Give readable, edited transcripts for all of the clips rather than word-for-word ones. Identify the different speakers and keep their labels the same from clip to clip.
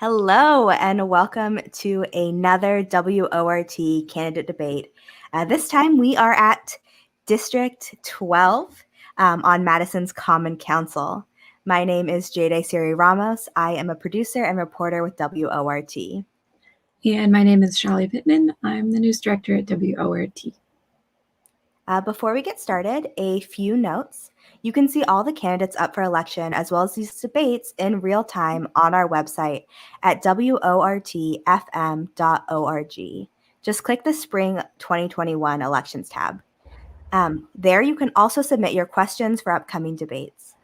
Speaker 1: Hello and welcome to another WORT candidate debate. This time we are at District 12 on Madison's Common Council. My name is Jade Siri Ramos. I am a producer and reporter with WORT.
Speaker 2: And my name is Shally Pittman. I'm the news director at WORT.
Speaker 1: Before we get started, a few notes. You can see all the candidates up for election as well as these debates in real time on our website at wortfm.org. Just click the Spring 2021 Elections tab. There you can also submit your questions for upcoming debates.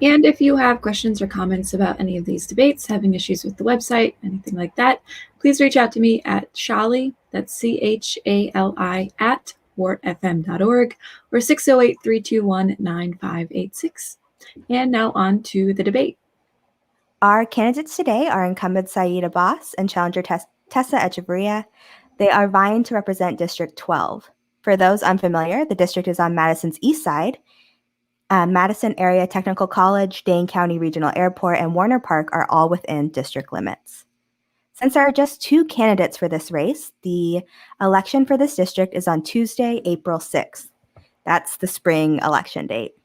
Speaker 2: And if you have questions or comments about any of these debates, having issues with the website, anything like that, please reach out to me at Shally, that's CHALI, at wartfm.org or 608-321-9586. And now on to the debate.
Speaker 1: Our candidates today are incumbent Syed Abbas and challenger Tessa Echeverria. They are vying to represent District 12. For those unfamiliar, the district is on Madison's east side. Madison Area Technical College, Dane County Regional Airport, and Warner Park are all within district limits. Since there are just two candidates for this race, the election for this district is on Tuesday, April 6th. That's the spring election date.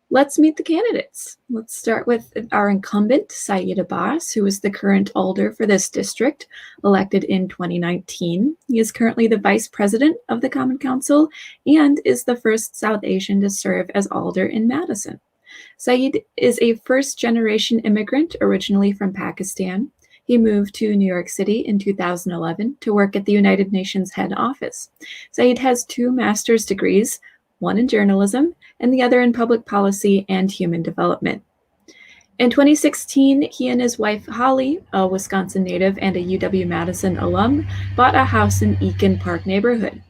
Speaker 2: Let's meet the candidates. Let's start with our incumbent, Syed Abbas, who is the current alder for this district, elected in 2019. He is currently the vice president of the Common Council and is the first South Asian to serve as alder in Madison. Syed is a first-generation immigrant originally from Pakistan. He moved to New York City in 2011 to work at the United Nations head office. Syed has 2 master's degrees, one in journalism and the other in public policy and human development. In 2016, he and his wife Holly, a Wisconsin native and a UW-Madison alum, bought a house in Eakin Park neighborhood.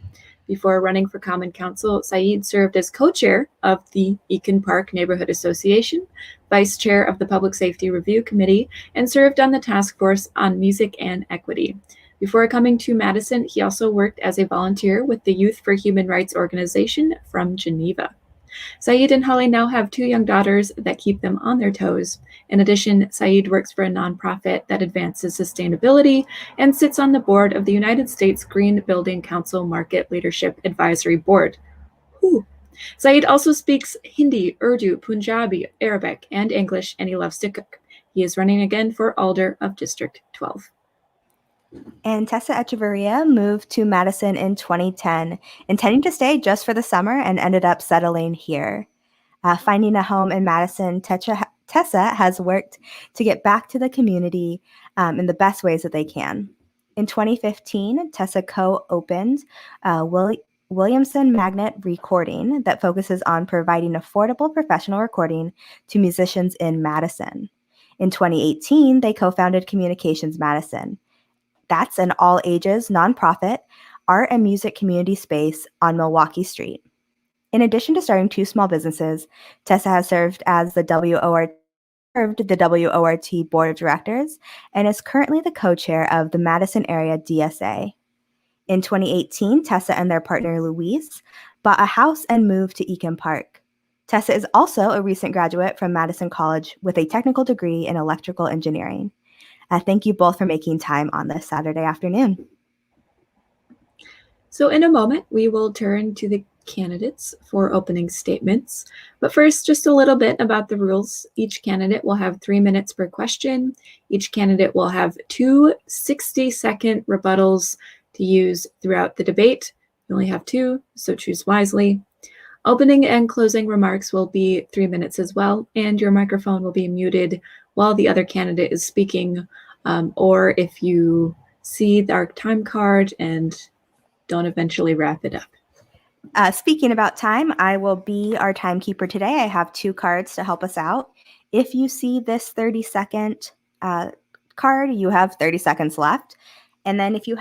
Speaker 2: Before running for Common Council, Syed served as co-chair of the Eakin Park Neighborhood Association, vice chair of the Public Safety Review Committee, and served on the Task Force on Music and Equity. Before coming to Madison, he also worked as a volunteer with the Youth for Human Rights organization from Geneva. Syed and Holly now have 2 young daughters that keep them on their toes. In addition, Syed works for a nonprofit that advances sustainability and sits on the board of the United States Green Building Council Market Leadership Advisory Board. Syed also speaks Hindi, Urdu, Punjabi, Arabic, and English, and he loves to cook. He is running again for alder of District 12.
Speaker 1: And Tessa Echeverria moved to Madison in 2010, intending to stay just for the summer and ended up settling here. Finding a home in Madison, Tessa has worked to get back to the community in the best ways that they can. In 2015, Tessa co-opened Williamson Magnet Recording that focuses on providing affordable professional recording to musicians in Madison. In 2018, they co-founded Communications Madison. That's an all-ages, nonprofit, art and music community space on Milwaukee Street. In addition to starting 2 small businesses, Tessa has served as the WORT Board of Directors and is currently the co-chair of the Madison Area DSA. In 2018, Tessa and their partner Louise bought a house and moved to Eakin Park. Tessa is also a recent graduate from Madison College with a technical degree in electrical engineering. Thank you both for making time on this Saturday afternoon.
Speaker 2: So in a moment, we will turn to the candidates for opening statements. But first, just a little bit about the rules. Each candidate will have 3 minutes per question. Each candidate will have 2 60-second rebuttals to use throughout the debate. You only have 2, so choose wisely. Opening and closing remarks will be 3 minutes as well, and your microphone will be muted while the other candidate is speaking, or if you see our time card and don't eventually wrap it up.
Speaker 1: Speaking about time, I will be our timekeeper today. I have 2 cards to help us out. If you see this 30-second card, you have 30 seconds left. And then if you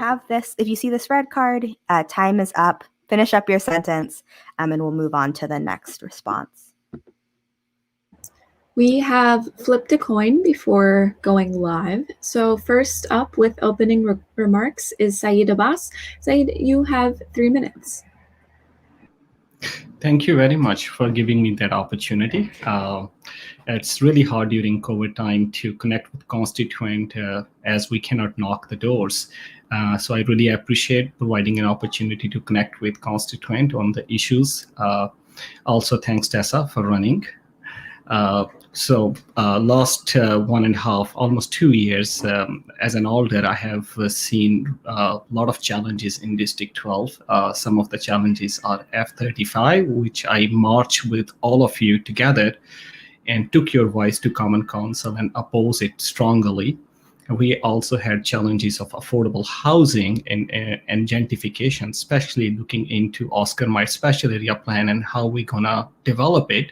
Speaker 1: see this red card, time is up. Finish up your sentence, and we'll move on to the next response.
Speaker 2: We have flipped a coin before going live. So first up with opening remarks is Syed Abbas. Syed, you have 3 minutes.
Speaker 3: Thank you very much for giving me that opportunity. It's really hard during COVID time to connect with constituent as we cannot knock the doors. So I really appreciate providing an opportunity to connect with constituent on the issues. Also, thanks Tessa for running. Last 1.5, almost 2 years, as an alder, I have seen a lot of challenges in District 12. Some of the challenges are F-35, which I march with all of you together and took your voice to Common Council and oppose it strongly. We also had challenges of affordable housing and gentrification, especially looking into Oscar Mayer Special Area Plan and how we're gonna develop it.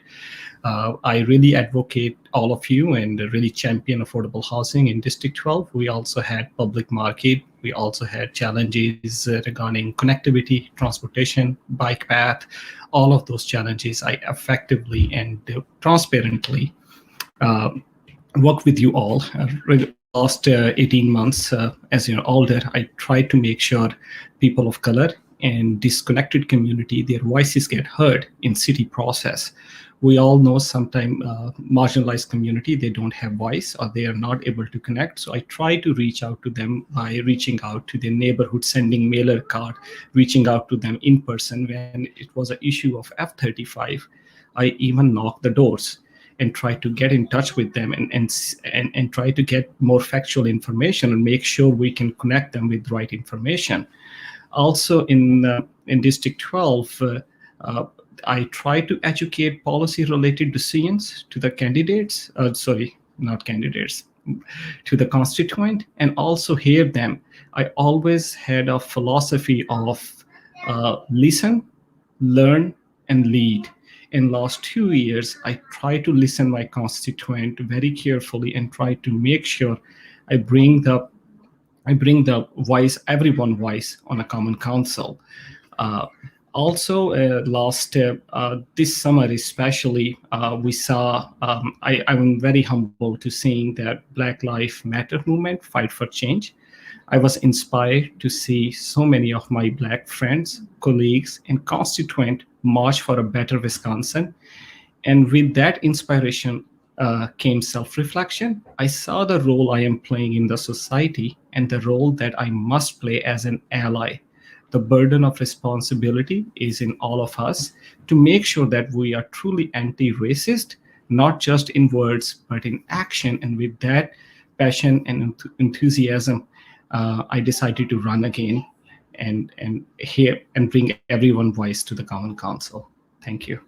Speaker 3: I really advocate all of you and really champion affordable housing in District 12. We also had public market. We also had challenges regarding connectivity, transportation, bike path. All of those challenges I effectively and transparently uh, work with you all. Last 18 months, as you know, older, I try to make sure people of color and disconnected community, their voices get heard in city process. We all know sometimes marginalized community, they don't have voice or they are not able to connect. So I try to reach out to them by reaching out to their neighborhood, sending mailer card, reaching out to them in person. When it was an issue of F-35, I even knocked the doors and try to get in touch with them and try to get more factual information and make sure we can connect them with the right information. Also in District 12, I try to educate policy related decisions to the candidates, sorry, not candidates, to the constituent, and also hear them. I always had a philosophy of listen, learn, and lead. In last 2 years, I try to listen my constituent very carefully and try to make sure I bring the voice, everyone voice on a common council. Uh, Also, last this summer especially, we saw. I'm very humble to seeing that Black Lives Matter movement fight for change. I was inspired to see so many of my Black friends, colleagues, and constituent march for a better Wisconsin. And with that inspiration came self reflection. I saw the role I am playing in the society and the role that I must play as an ally. The burden of responsibility is in all of us to make sure that we are truly anti racist, not just in words, but in action. And with that passion and enthusiasm, I decided to run again and hear and bring everyone voice to the Common Council. Thank you.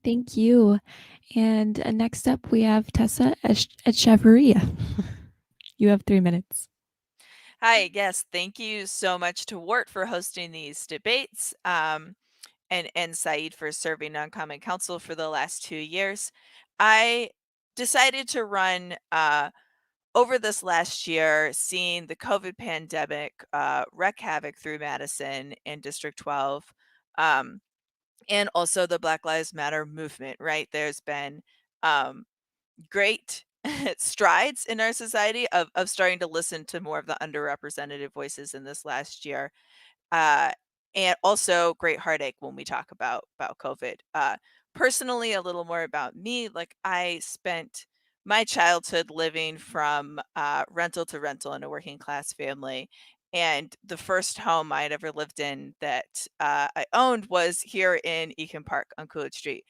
Speaker 4: Thank you. And next up, we have Tessa Echeverria. You have 3 minutes.
Speaker 5: Hi, yes, thank you so much to Wart for hosting these debates, and Syed for serving on Common Council for the last 2 years. I decided to run over this last year, seeing the COVID pandemic wreak havoc through Madison and District 12, and also the Black Lives Matter movement, right? There's been great strides in our society of starting to listen to more of the underrepresented voices in this last year. And also great heartache when we talk about COVID. Personally, a little more about me. Like, I spent my childhood living from rental to rental in a working class family. And the first home I'd ever lived in that I owned was here in Eakin Park on Coolidge Street.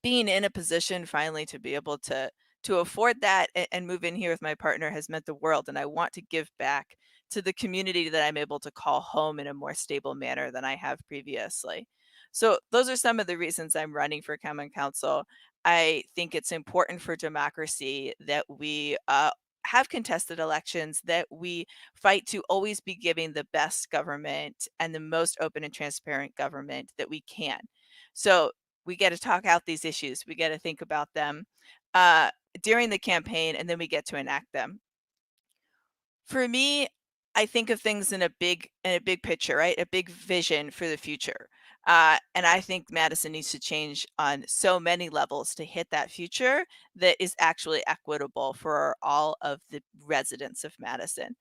Speaker 5: Being in a position finally to be able to afford that and move in here with my partner has meant the world, and I want to give back to the community that I'm able to call home in a more stable manner than I have previously. So those are some of the reasons I'm running for Common Council. I think it's important for democracy that we have contested elections, that we fight to always be giving the best government and the most open and transparent government that we can. So we get to talk out these issues. We get to think about them during the campaign, and then we get to enact them. For me, I think of things in a big picture, right? A big vision for the future. And I think Madison needs to change on so many levels to hit that future that is actually equitable for all of the residents of Madison.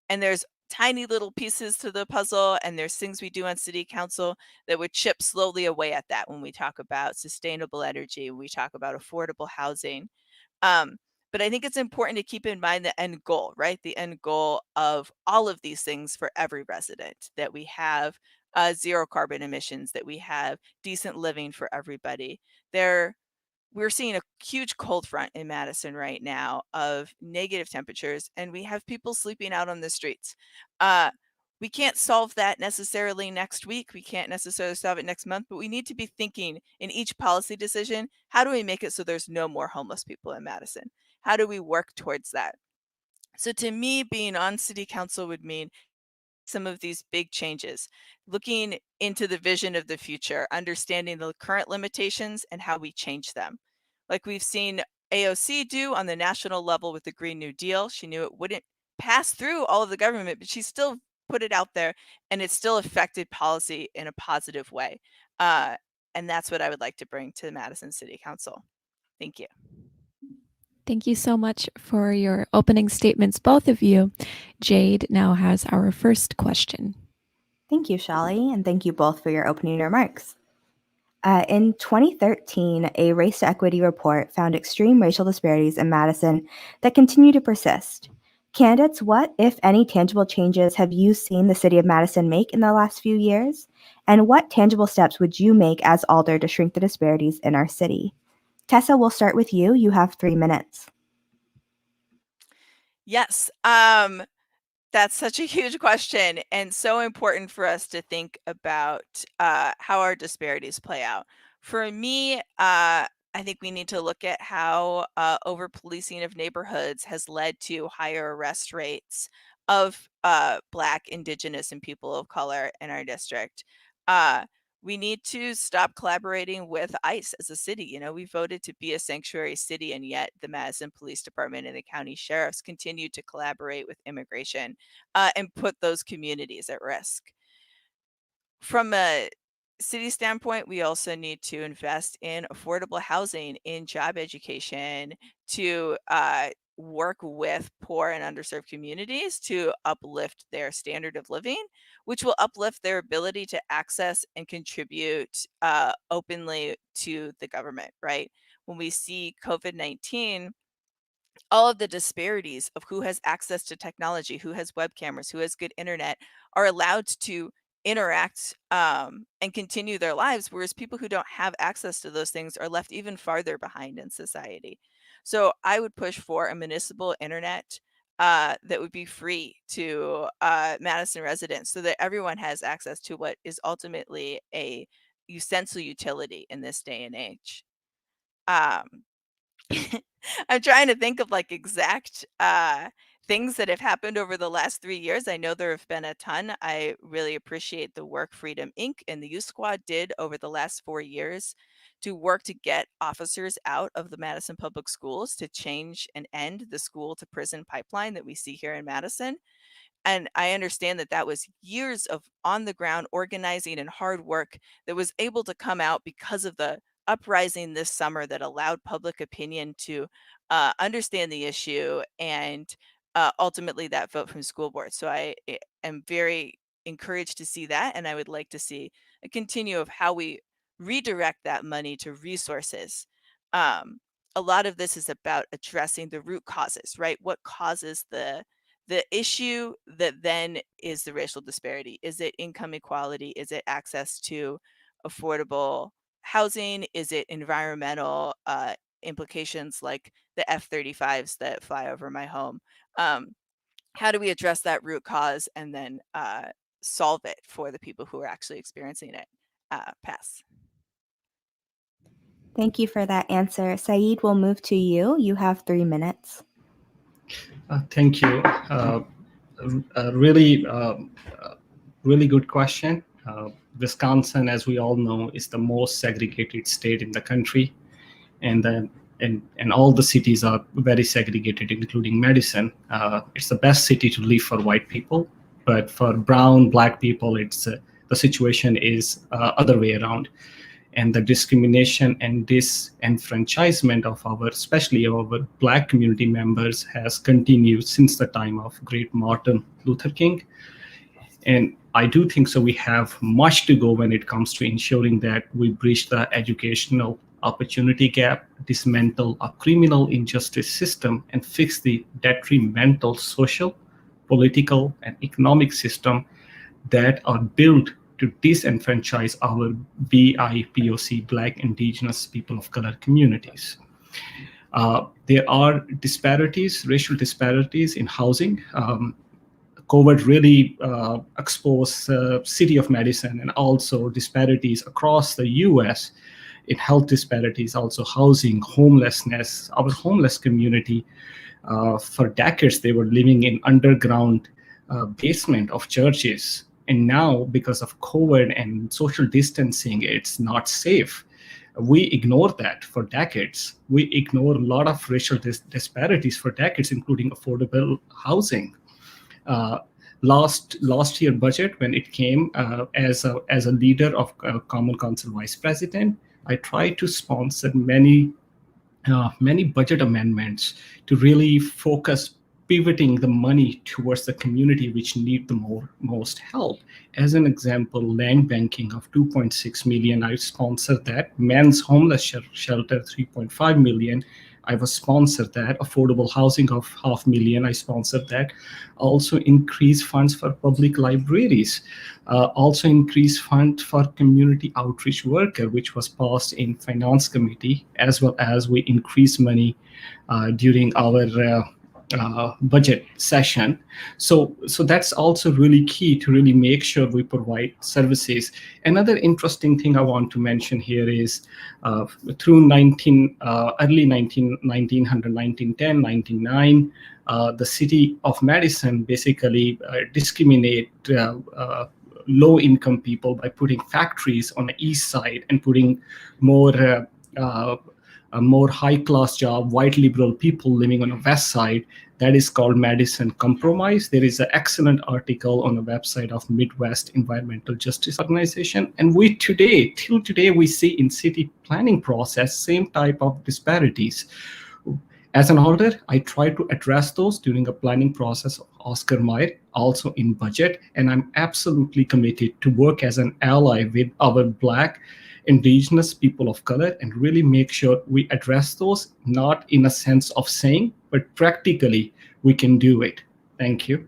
Speaker 5: And there's tiny little pieces to the puzzle, and there's things we do on city council that would chip slowly away at that when we talk about sustainable energy, when we talk about affordable housing. But I think it's important to keep in mind the end goal, right? The end goal of all of these things for every resident, that we have zero carbon emissions, that we have decent living for everybody. We're seeing a huge cold front in Madison right now of negative temperatures, and we have people sleeping out on the streets. We can't solve that necessarily next week. We can't necessarily solve it next month, but we need to be thinking in each policy decision, how do we make it so there's no more homeless people in Madison? How do we work towards that? So to me, being on city council would mean some of these big changes, looking into the vision of the future, understanding the current limitations and how we change them. Like we've seen AOC do on the national level with the Green New Deal. She knew it wouldn't pass through all of the government, but she still put it out there, and it still affected policy in a positive way. And that's what I would like to bring to the Madison City Council. Thank you.
Speaker 4: Thank you so much for your opening statements, both of you. Jade now has our first question.
Speaker 1: Thank you, Shali, and thank you both for your opening remarks. In 2013, a race to equity report found extreme racial disparities in Madison that continue to persist. Candidates, what, if any, tangible changes have you seen the city of Madison make in the last few years? And what tangible steps would you make as alder to shrink the disparities in our city? Tessa, we'll start with you. You have 3 minutes.
Speaker 5: Yes. That's such a huge question, and so important for us to think about how our disparities play out. For me, I think we need to look at how over-policing of neighborhoods has led to higher arrest rates of Black, Indigenous, and people of color in our district. We need to stop collaborating with ICE as a city. You know, we voted to be a sanctuary city, and yet the Madison Police Department and the county sheriffs continue to collaborate with immigration and put those communities at risk. From a city standpoint, we also need to invest in affordable housing, in job education, to work with poor and underserved communities to uplift their standard of living, which will uplift their ability to access and contribute openly to the government, right? When we see COVID-19, all of the disparities of who has access to technology, who has web cameras, who has good internet, are allowed to interact and continue their lives, whereas people who don't have access to those things are left even farther behind in society. So I would push for a municipal internet that would be free to Madison residents, so that everyone has access to what is ultimately a essential utility in this day and age. I'm trying to think of like exact things that have happened over the last 3 years. I know there have been a ton. I really appreciate the work Freedom Inc. and the Youth Squad did over the last 4 years to work to get officers out of the Madison Public Schools to change and end the school to prison pipeline that we see here in Madison. And I understand that that was years of on the ground organizing and hard work that was able to come out because of the uprising this summer that allowed public opinion to understand the issue, and ultimately that vote from school board. So I am very encouraged to see that, and I would like to see a continue of how we redirect that money to resources. A lot of this is about addressing the root causes, right? What causes the issue that then is the racial disparity? Is it income equality? Is it access to affordable housing? Is it environmental implications like the F-35s that fly over my home? How do we address that root cause and then solve it for the people who are actually experiencing it? Pass.
Speaker 1: Thank you for that answer. Syed, we'll move to you. You have 3 minutes.
Speaker 3: Thank you. Really good question. Wisconsin, as we all know, is the most segregated state in the country, and all the cities are very segregated, including Madison. It's the best city to live for white people, but for brown, Black people, it's the situation is other way around. and the discrimination and disenfranchisement of especially our Black community members has continued since the time of great Martin Luther King. And I do think so we have much to go when it comes to ensuring that we bridge the educational opportunity gap, dismantle a criminal injustice system, and fix the detrimental social, political, and economic system that are built to disenfranchise our BIPOC, Black, Indigenous, people of color communities. There are disparities, racial disparities in housing. COVID really exposed the city of Madison, and also disparities across the US in health disparities, also housing, homelessness. Our homeless community, for decades, they were living in underground basement of churches. And now, because of COVID and social distancing, it's not safe. We ignored that for decades. We ignored a lot of racial disparities for decades, including affordable housing. Last year budget, when it came as a leader of Common Council Vice President, I tried to sponsor many budget amendments to really focus pivoting the money towards the community which need the most help. As an example, land banking of 2.6 million, I sponsored that. Men's homeless shelter, 3.5 million. I was sponsored that. Affordable housing of 500,000, I sponsored that. Also increase funds for public libraries. Also increase fund for community outreach worker, which was passed in finance committee, as well as we increased money during our budget session. So that's also really key to really make sure we provide services. Another interesting thing I want to mention here is through early 1900, 1910, 1909, the city of Madison basically discriminate low-income people by putting factories on the east side and putting more high-class job, white liberal people living on the west side. That is called Madison Compromise. There is an excellent article on the website of Midwest Environmental Justice Organization. And till today, we see in city planning process, same type of disparities. As an alder, I try to address those during a planning process of Oscar Mayer, also in budget. And I'm absolutely committed to work as an ally with our Black, Indigenous, people of color, and really make sure we address those, not in a sense of saying, but practically we can do it. Thank you.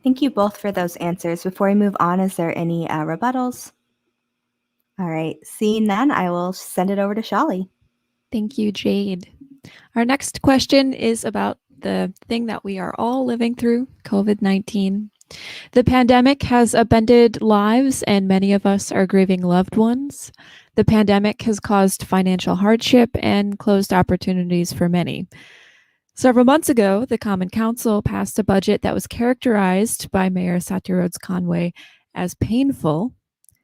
Speaker 1: Thank you both for those answers. Before we move on, is there any rebuttals? All right, seeing none, I will send it over to Shali.
Speaker 4: Thank you, Jade. Our next question is about the thing that we are all living through, COVID-19. The pandemic has upended lives, and many of us are grieving loved ones. The pandemic has caused financial hardship and closed opportunities for many. Several months ago, the Common Council passed a budget that was characterized by Mayor Satya Rhodes Conway as painful.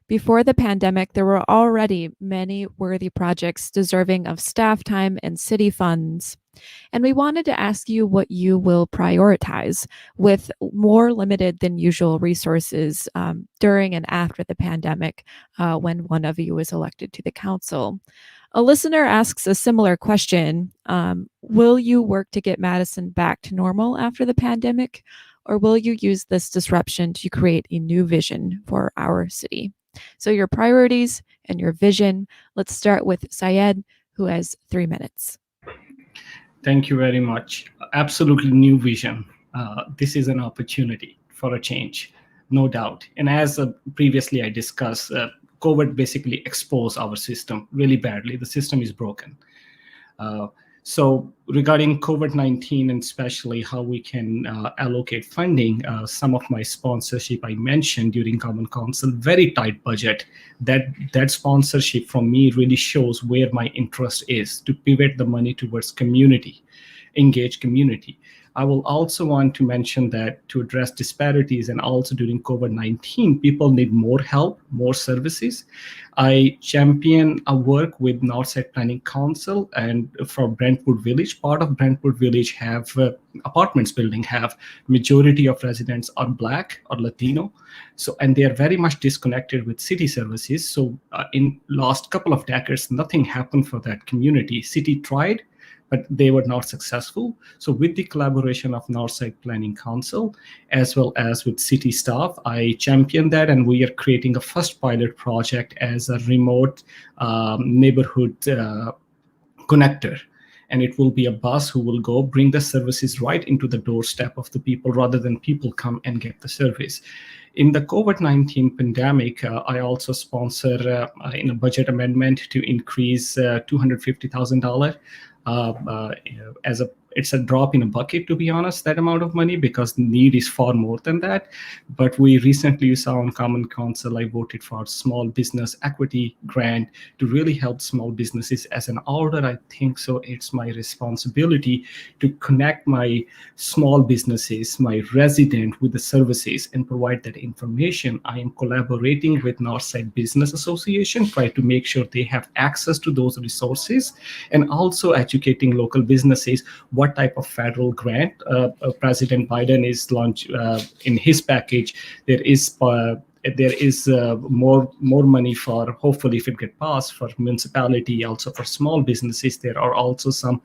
Speaker 4: Before the pandemic, there were already many worthy projects deserving of staff time and city funds. And we wanted to ask you what you will prioritize with more limited than usual resources during and after the pandemic when one of you was elected to the council. A listener asks a similar question. Will you work to get Madison back to normal after the pandemic, or will you use this disruption to create a new vision for our city? So your priorities and your vision. Let's start with Syed, who has 3 minutes.
Speaker 3: Thank you very much. Absolutely new vision. This is an opportunity for a change, no doubt. And as previously I discussed, COVID basically exposed our system really badly. The system is broken. So regarding COVID-19 and especially how we can allocate funding, some of my sponsorship I mentioned during Common Council, very tight budget. That sponsorship from me really shows where my interest is to pivot the money towards community, engage community. I will also want to mention that to address disparities and also during COVID-19, people need more help, more services. I champion a work with Northside Planning Council and for Brentwood Village. Part of Brentwood Village have apartments building have majority of residents are Black or Latino. So, and they are very much disconnected with city services. So in last couple of decades, nothing happened for that community. City tried, but they were not successful. So with the collaboration of Northside Planning Council, as well as with city staff, I champion that, and we are creating a first pilot project as a remote neighborhood connector. And it will be a bus who will go bring the services right into the doorstep of the people rather than people come and get the service. In the COVID-19 pandemic, I also sponsor in a budget amendment to increase $250,000 as a it's a drop in a bucket, to be honest, that amount of money, because the need is far more than that. But we recently saw on Common Council, I voted for small business equity grant to really help small businesses. As an alder, I think so it's my responsibility to connect my small businesses, my resident with the services and provide that information. I am collaborating with Northside Business Association, try to make sure they have access to those resources, and also educating local businesses what type of federal grant President Biden is launch in his package. There is more money for, hopefully if it gets passed, for municipality, also for small businesses. There are also some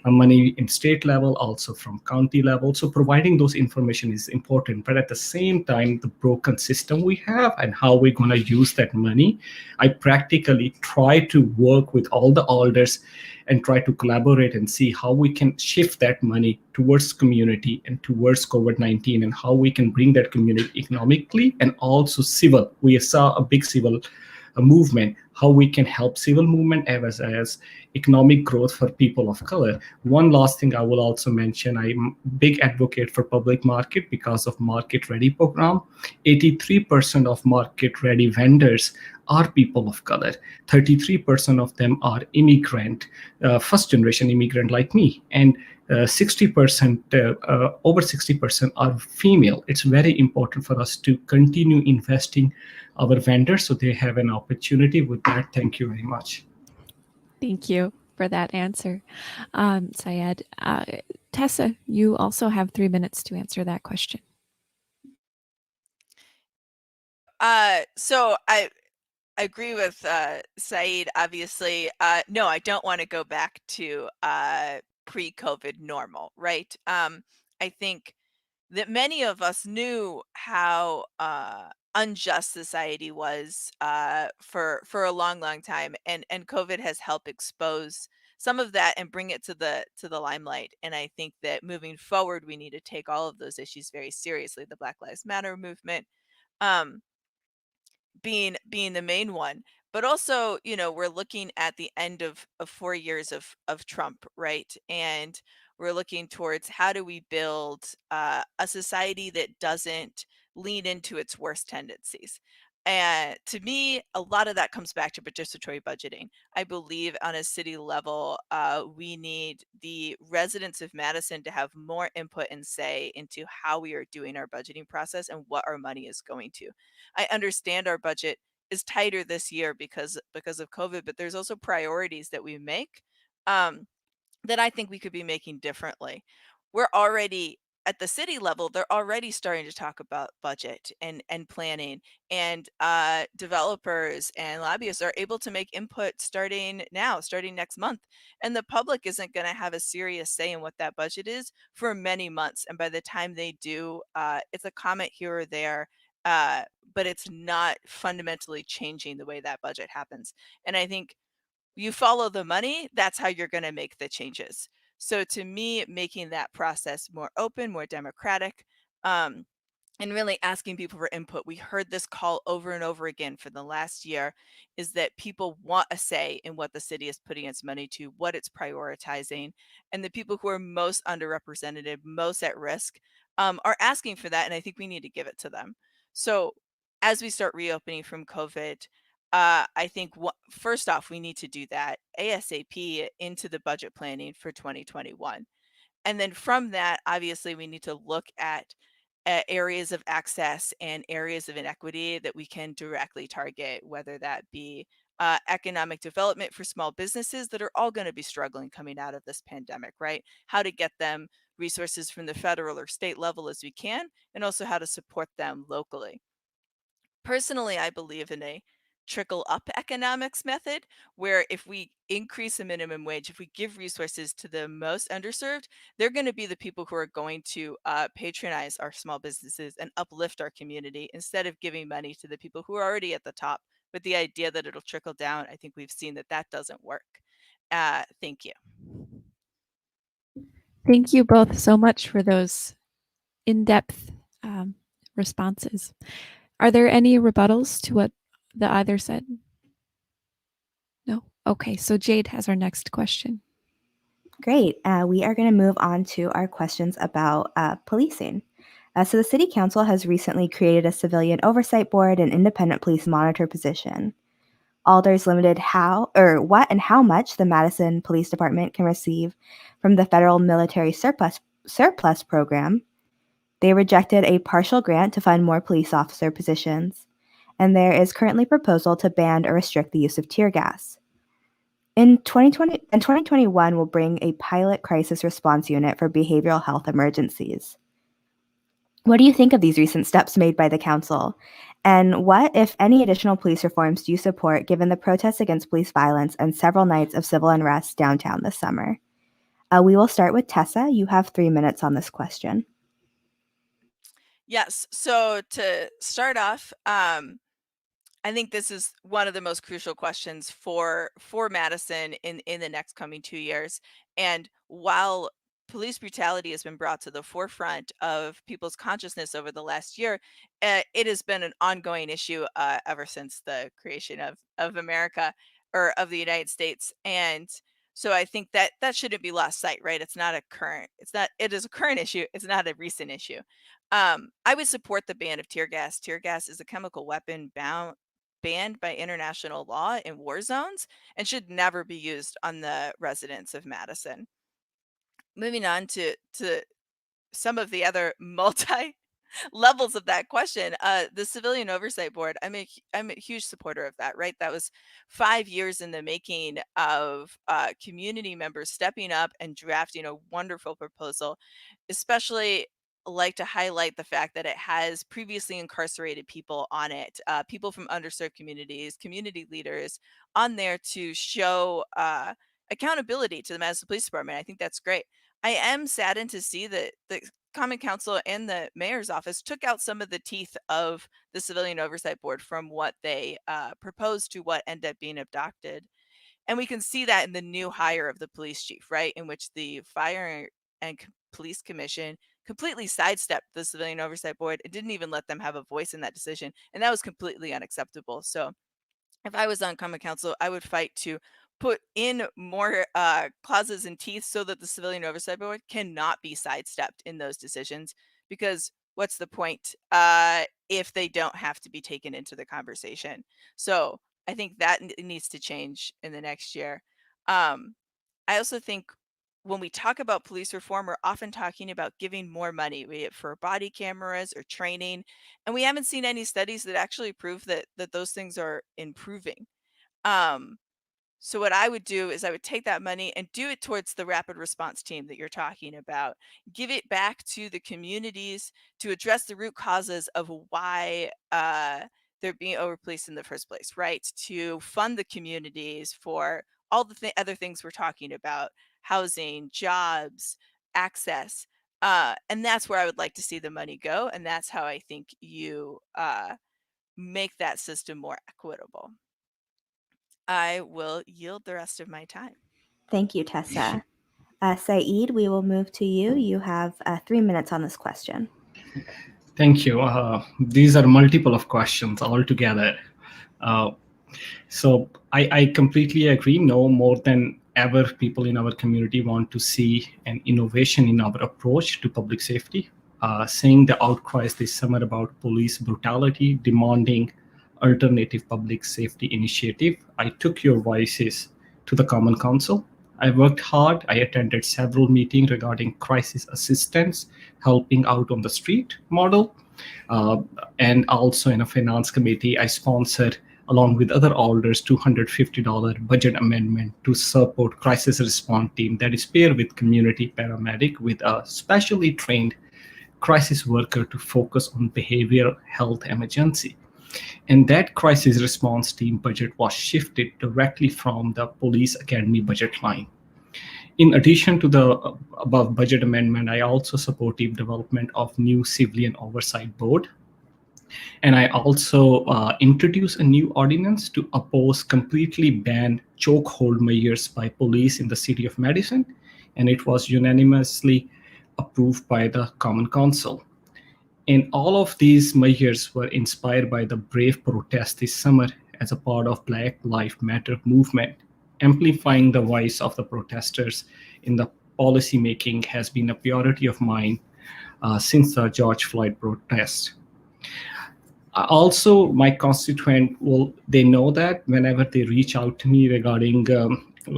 Speaker 3: money in state level, also from county level. So providing those information is important. But at the same time, the broken system we have and how we're going to use that money, I practically try to work with all the alders and try to collaborate and see how we can shift that money towards community and towards COVID-19, and how we can bring that community economically and also civil. We saw a big civil movement, how we can help civil movement as economic growth for people of color. One last thing I will also mention, I'm a big advocate for public market because of Market Ready program. 83% of Market Ready vendors are people of color. 33% of them are immigrant, first generation immigrant like me. And 60%, over 60% are female. It's very important for us to continue investing our vendors so they have an opportunity. With that, thank you very much.
Speaker 4: Thank you for that answer, Syed. Tessa, you also have 3 minutes to answer that question.
Speaker 5: So I agree with Syed, obviously. No, I don't want to go back to pre-COVID normal, right? I think that many of us knew how unjust society was for a long time, and COVID has helped expose some of that and bring it to the limelight. And I think that moving forward, we need to take all of those issues very seriously. The Black Lives Matter movement being the main one, but also, we're looking at the end of 4 years of Trump, right? And we're looking towards how do we build a society that doesn't lean into its worst tendencies. And to me, a lot of that comes back to participatory budgeting. I believe on a city level, we need the residents of Madison to have more input and say into how we are doing our budgeting process and what our money is going to. I understand our budget is tighter this year because of COVID, but there's also priorities that we make that I think we could be making differently. We're already at the city level, they're already starting to talk about budget and planning, and developers and lobbyists are able to make input starting next month. And the public isn't going to have a serious say in what that budget is for many months. And by the time they do, it's a comment here or there, but it's not fundamentally changing the way that budget happens. And I think you follow the money, that's how you're going to make the changes. So to me, making that process more open, more democratic, and really asking people for input. We heard this call over and over again for the last year, is that people want a say in what the city is putting its money to, what it's prioritizing, and the people who are most underrepresented, most at risk, are asking for that, and I think we need to give it to them. So as we start reopening from COVID, I think first off, we need to do that ASAP into the budget planning for 2021. And then from that, obviously, we need to look at areas of access and areas of inequity that we can directly target, whether that be economic development for small businesses that are all going to be struggling coming out of this pandemic, right? How to get them resources from the federal or state level as we can, and also how to support them locally. Personally, I believe in a trickle up economics method where if we increase the minimum wage, if we give resources to the most underserved, they're going to be the people who are going to patronize our small businesses and uplift our community instead of giving money to the people who are already at the top with the idea that it'll trickle down. I think we've seen that that doesn't work. Thank you.
Speaker 4: Thank you both so much for those in-depth responses. Are there any rebuttals to what the either said? No? Okay, so Jade has our next question.
Speaker 1: Great. We are going to move on to our questions about policing. So the City Council has recently created a civilian oversight board and independent police monitor position. Alders limited what and how much the Madison Police Department can receive from the federal military surplus program. They rejected a partial grant to fund more police officer positions, and there is currently proposal to ban or restrict the use of tear gas. In 2021, we'll bring a pilot crisis response unit for behavioral health emergencies. What do you think of these recent steps made by the council? And what, if any, additional police reforms do you support given the protests against police violence and several nights of civil unrest downtown this summer? We will start with Tessa. You have 3 minutes on this question.
Speaker 5: Yes. So to start off, I think this is one of the most crucial questions for Madison in the next coming 2 years. And while police brutality has been brought to the forefront of people's consciousness over the last year, it has been an ongoing issue ever since the creation of America or of the United States. And so I think that shouldn't be lost sight, right? It is a current issue. It's not a recent issue. I would support the ban of tear gas. Tear gas is a chemical weapon banned by international law in war zones and should never be used on the residents of Madison. Moving on to some of the other multi levels of that question, the Civilian Oversight Board, I'm a huge supporter of that, right? That was 5 years in the making of community members stepping up and drafting a wonderful proposal, especially like to highlight the fact that it has previously incarcerated people on it, people from underserved communities, community leaders on there to show accountability to the Madison Police Department. I think that's great. I am saddened to see that the Common Council and the mayor's office took out some of the teeth of the Civilian Oversight Board from what they proposed to what ended up being adopted. And we can see that in the new hire of the police chief, right? In which the Fire and Police Commission completely sidestepped the Civilian Oversight Board and didn't even let them have a voice in that decision. And that was completely unacceptable. So if I was on Common Council, I would fight to put in more clauses and teeth so that the Civilian Oversight Board cannot be sidestepped in those decisions, because what's the point if they don't have to be taken into the conversation? So I think that needs to change in the next year. I also think when we talk about police reform, we're often talking about giving more money, be it for body cameras or training, and we haven't seen any studies that actually prove that those things are improving. So what I would do is I would take that money and do it towards the rapid response team that you're talking about. Give it back to the communities to address the root causes of why they're being overpoliced in the first place, right? To fund the communities for all the other things we're talking about: housing, jobs, access. And that's where I would like to see the money go. And that's how I think you make that system more equitable. I will yield the rest of my time.
Speaker 1: Thank you, Tessa. Syed, we will move to you. You have 3 minutes on this question.
Speaker 3: Thank you. These are multiple of questions altogether. So I completely agree. No more than ever, people in our community want to see an innovation in our approach to public safety. Seeing the outcries this summer about police brutality, demanding alternative public safety initiative, I took your voices to the Common Council. I worked hard. I attended several meetings regarding crisis assistance, helping out on the street model. And also in a finance committee, I sponsored, along with other alders, $250 budget amendment to support crisis response team that is paired with community paramedic with a specially trained crisis worker to focus on behavioral health emergency. And that crisis response team budget was shifted directly from the police academy budget line. In addition to the above budget amendment, I also supported development of new civilian oversight board. And I also introduced a new ordinance to oppose completely banned chokehold measures by police in the city of Madison. And it was unanimously approved by the Common Council. And all of these measures were inspired by the brave protest this summer as a part of Black Lives Matter movement. Amplifying the voice of the protesters in the policy making has been a priority of mine since the George Floyd protest. Also, my constituent they know that whenever they reach out to me regarding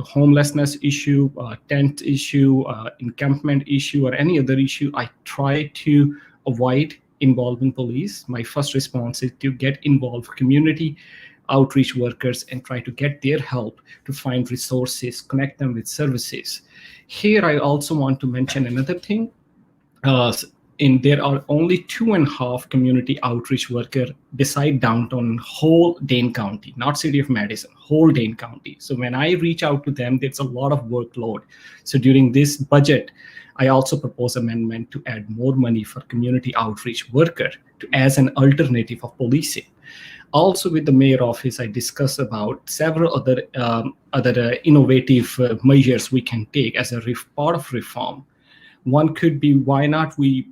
Speaker 3: homelessness issue, tent issue, encampment issue, or any other issue, I try to avoid involving police. My first response is to get involved community outreach workers and try to get their help to find resources, connect them with services. Here, I also want to mention another thing. There are only 2.5 community outreach workers beside downtown whole Dane County, not city of Madison, whole Dane County. So when I reach out to them, there's a lot of workload. So during this budget, I also propose amendment to add more money for community outreach worker as an alternative of policing. Also with the mayor office, I discussed about several other innovative measures we can take as a part of reform. One could be why not we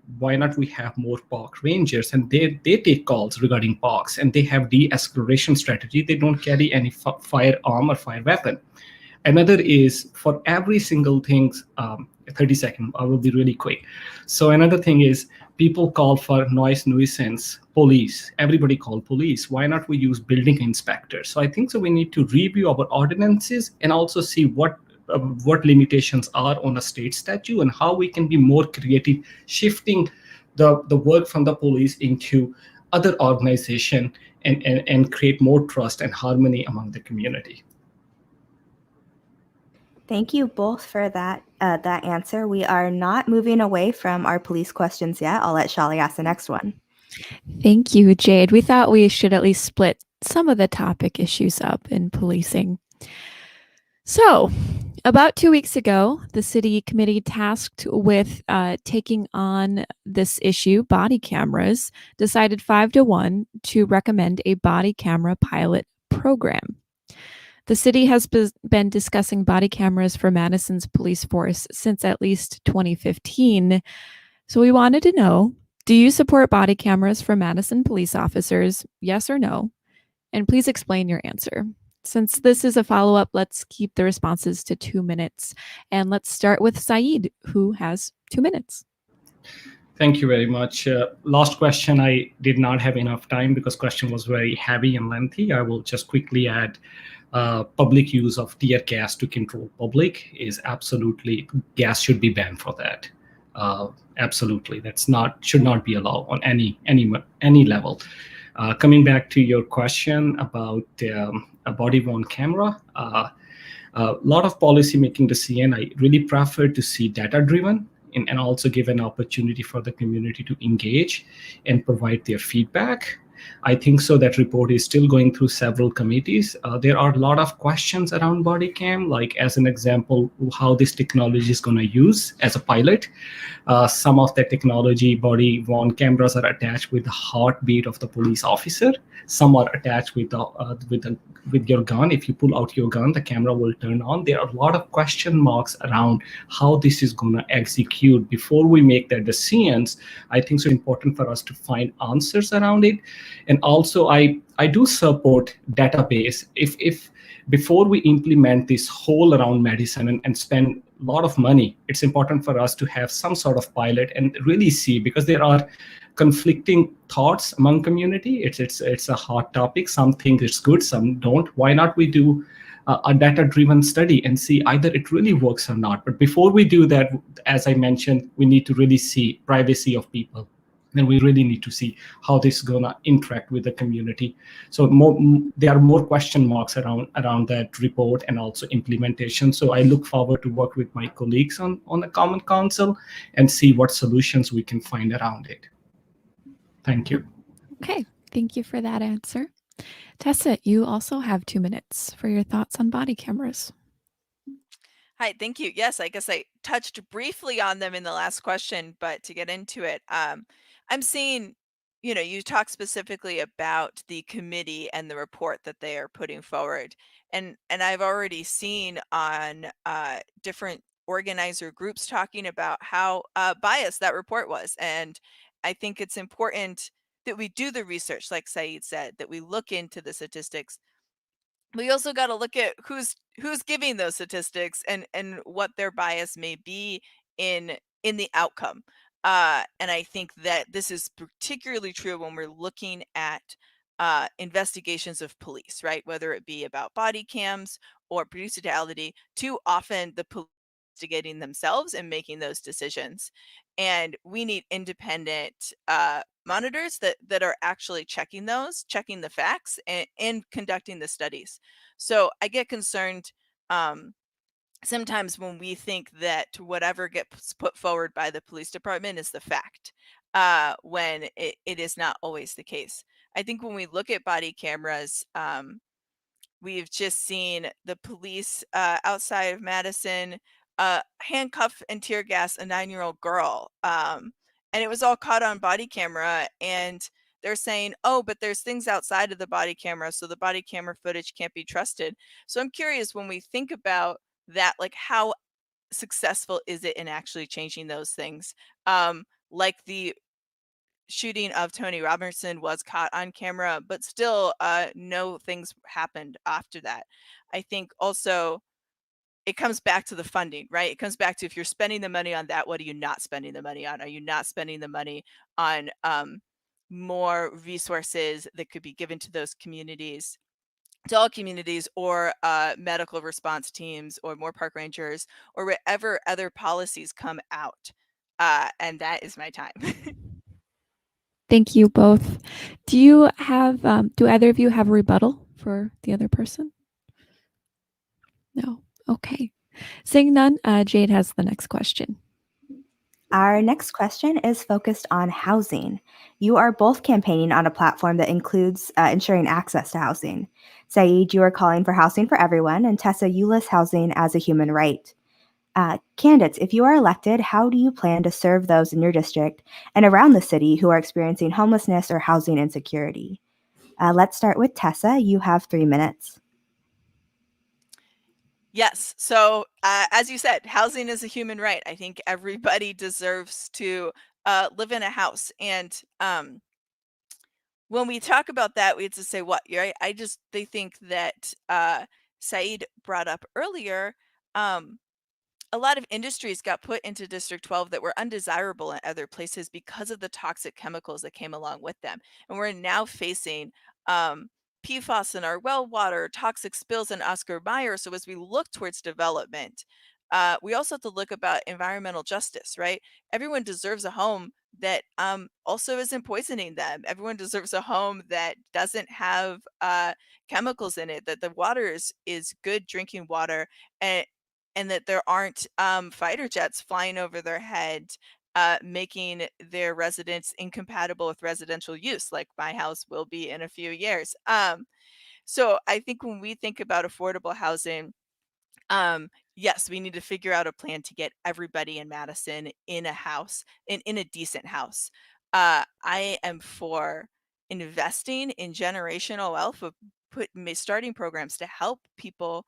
Speaker 3: have more park rangers, and they take calls regarding parks, and they have de-escalation strategy. They don't carry any firearm or fire weapon. Another is for every single thing, 30 seconds, I will be really quick. So another thing is people call for noise nuisance, police, everybody call police. Why not we use building inspectors? So I think so we need to review our ordinances and also see what limitations are on a state statute and how we can be more creative, shifting the work from the police into other organization and create more trust and harmony among the community.
Speaker 1: Thank you both for that answer. We are not moving away from our police questions yet. I'll let Shali ask the next one.
Speaker 4: Thank you, Jade. We thought we should at least split some of the topic issues up in policing. So, about 2 weeks ago, the city committee tasked with taking on this issue, body cameras, decided 5-1 to recommend a body camera pilot program. The city has been discussing body cameras for Madison's police force since at least 2015. So we wanted to know, do you support body cameras for Madison police officers? Yes or no? And please explain your answer. Since this is a follow-up, let's keep the responses to 2 minutes. And let's start with Syed, who has 2 minutes.
Speaker 3: Thank you very much. Last question, I did not have enough time because question was very heavy and lengthy. I will just quickly add public use of tear gas to control public is absolutely, gas should be banned for that. Absolutely, should not be allowed on any level. Coming back to your question about a body-worn camera, a lot of policy making decision, I really prefer to see data-driven and also give an opportunity for the community to engage and provide their feedback. I think so that report is still going through several committees. There are a lot of questions around body cam, like as an example, how this technology is going to use as a pilot. Some of the technology body-worn cameras are attached with the heartbeat of the police officer. Some are attached with your gun. If you pull out your gun, the camera will turn on. There are a lot of question marks around how this is going to execute. Before we make that decisions, I think it's important for us to find answers around it. And also, I do support database. If before we implement this whole around Madison and spend a lot of money, it's important for us to have some sort of pilot and really see, because there are conflicting thoughts among community. It's a hot topic. Some think it's good, some don't. Why not we do a data-driven study and see either it really works or not. But before we do that, as I mentioned, we need to really see privacy of people. Then we really need to see how this is gonna interact with the community. So there are more question marks around that report and also implementation. So I look forward to work with my colleagues on the Common Council and see what solutions we can find around it. Thank you.
Speaker 4: Okay, thank you for that answer. Tessa, you also have 2 minutes for your thoughts on body cameras.
Speaker 5: Hi, thank you. Yes, I guess I touched briefly on them in the last question, but to get into it, I'm seeing, you talk specifically about the committee and the report that they are putting forward, and I've already seen on different organizer groups talking about how biased that report was, and I think it's important that we do the research, like Syed said, that we look into the statistics. We also got to look at who's giving those statistics and what their bias may be in the outcome. And I think that this is particularly true when we're looking at investigations of police, right? Whether it be about body cams or police brutality, too often the police investigating themselves and making those decisions. And we need independent monitors that are actually checking the facts and conducting the studies. So I get concerned sometimes when we think that whatever gets put forward by the police department is the fact, when it is not always the case. I think when we look at body cameras, we've just seen the police outside of Madison handcuff and tear gas a 9-year-old girl. And it was all caught on body camera. And they're saying, oh, but there's things outside of the body camera, so the body camera footage can't be trusted. So I'm curious, when we think about that, like, how successful is it in actually changing those things? Like the shooting of Tony Robertson was caught on camera, but still no things happened after that. I think also it comes back to the funding, right? It comes back to, if you're spending the money on that, what are you not spending the money on? Are you not spending the money on more resources that could be given to those communities, to all communities, or medical response teams, or more park rangers, or whatever other policies come out? And that is my time.
Speaker 4: Thank you both. Do you have, do either of you have a rebuttal for the other person? No. Okay. Seeing none, Jade has the next question.
Speaker 1: Our next question is focused on housing. You are both campaigning on a platform that includes ensuring access to housing. Syed, you are calling for housing for everyone, and Tessa, you list housing as a human right. Candidates, if you are elected, how do you plan to serve those in your district and around the city who are experiencing homelessness or housing insecurity? Let's start with Tessa. You have 3 minutes.
Speaker 5: Yes. So, as you said, housing is a human right. I think everybody deserves to live in a house. And when we talk about that, we have to say what, right? They think that Saeed brought up earlier. A lot of industries got put into District 12 that were undesirable in other places because of the toxic chemicals that came along with them. And we're now facing PFOS in our well water, toxic spills in Oscar Mayer. So as we look towards development, we also have to look about environmental justice, right? Everyone deserves a home that also isn't poisoning them. Everyone deserves a home that doesn't have chemicals in it, that the water is good drinking water, and that there aren't fighter jets flying over their head, making their residents incompatible with residential use, like my house will be in a few years. So I think when we think about affordable housing, yes, we need to figure out a plan to get everybody in Madison in a house, in a decent house. I am for investing in generational wealth, of starting programs to help people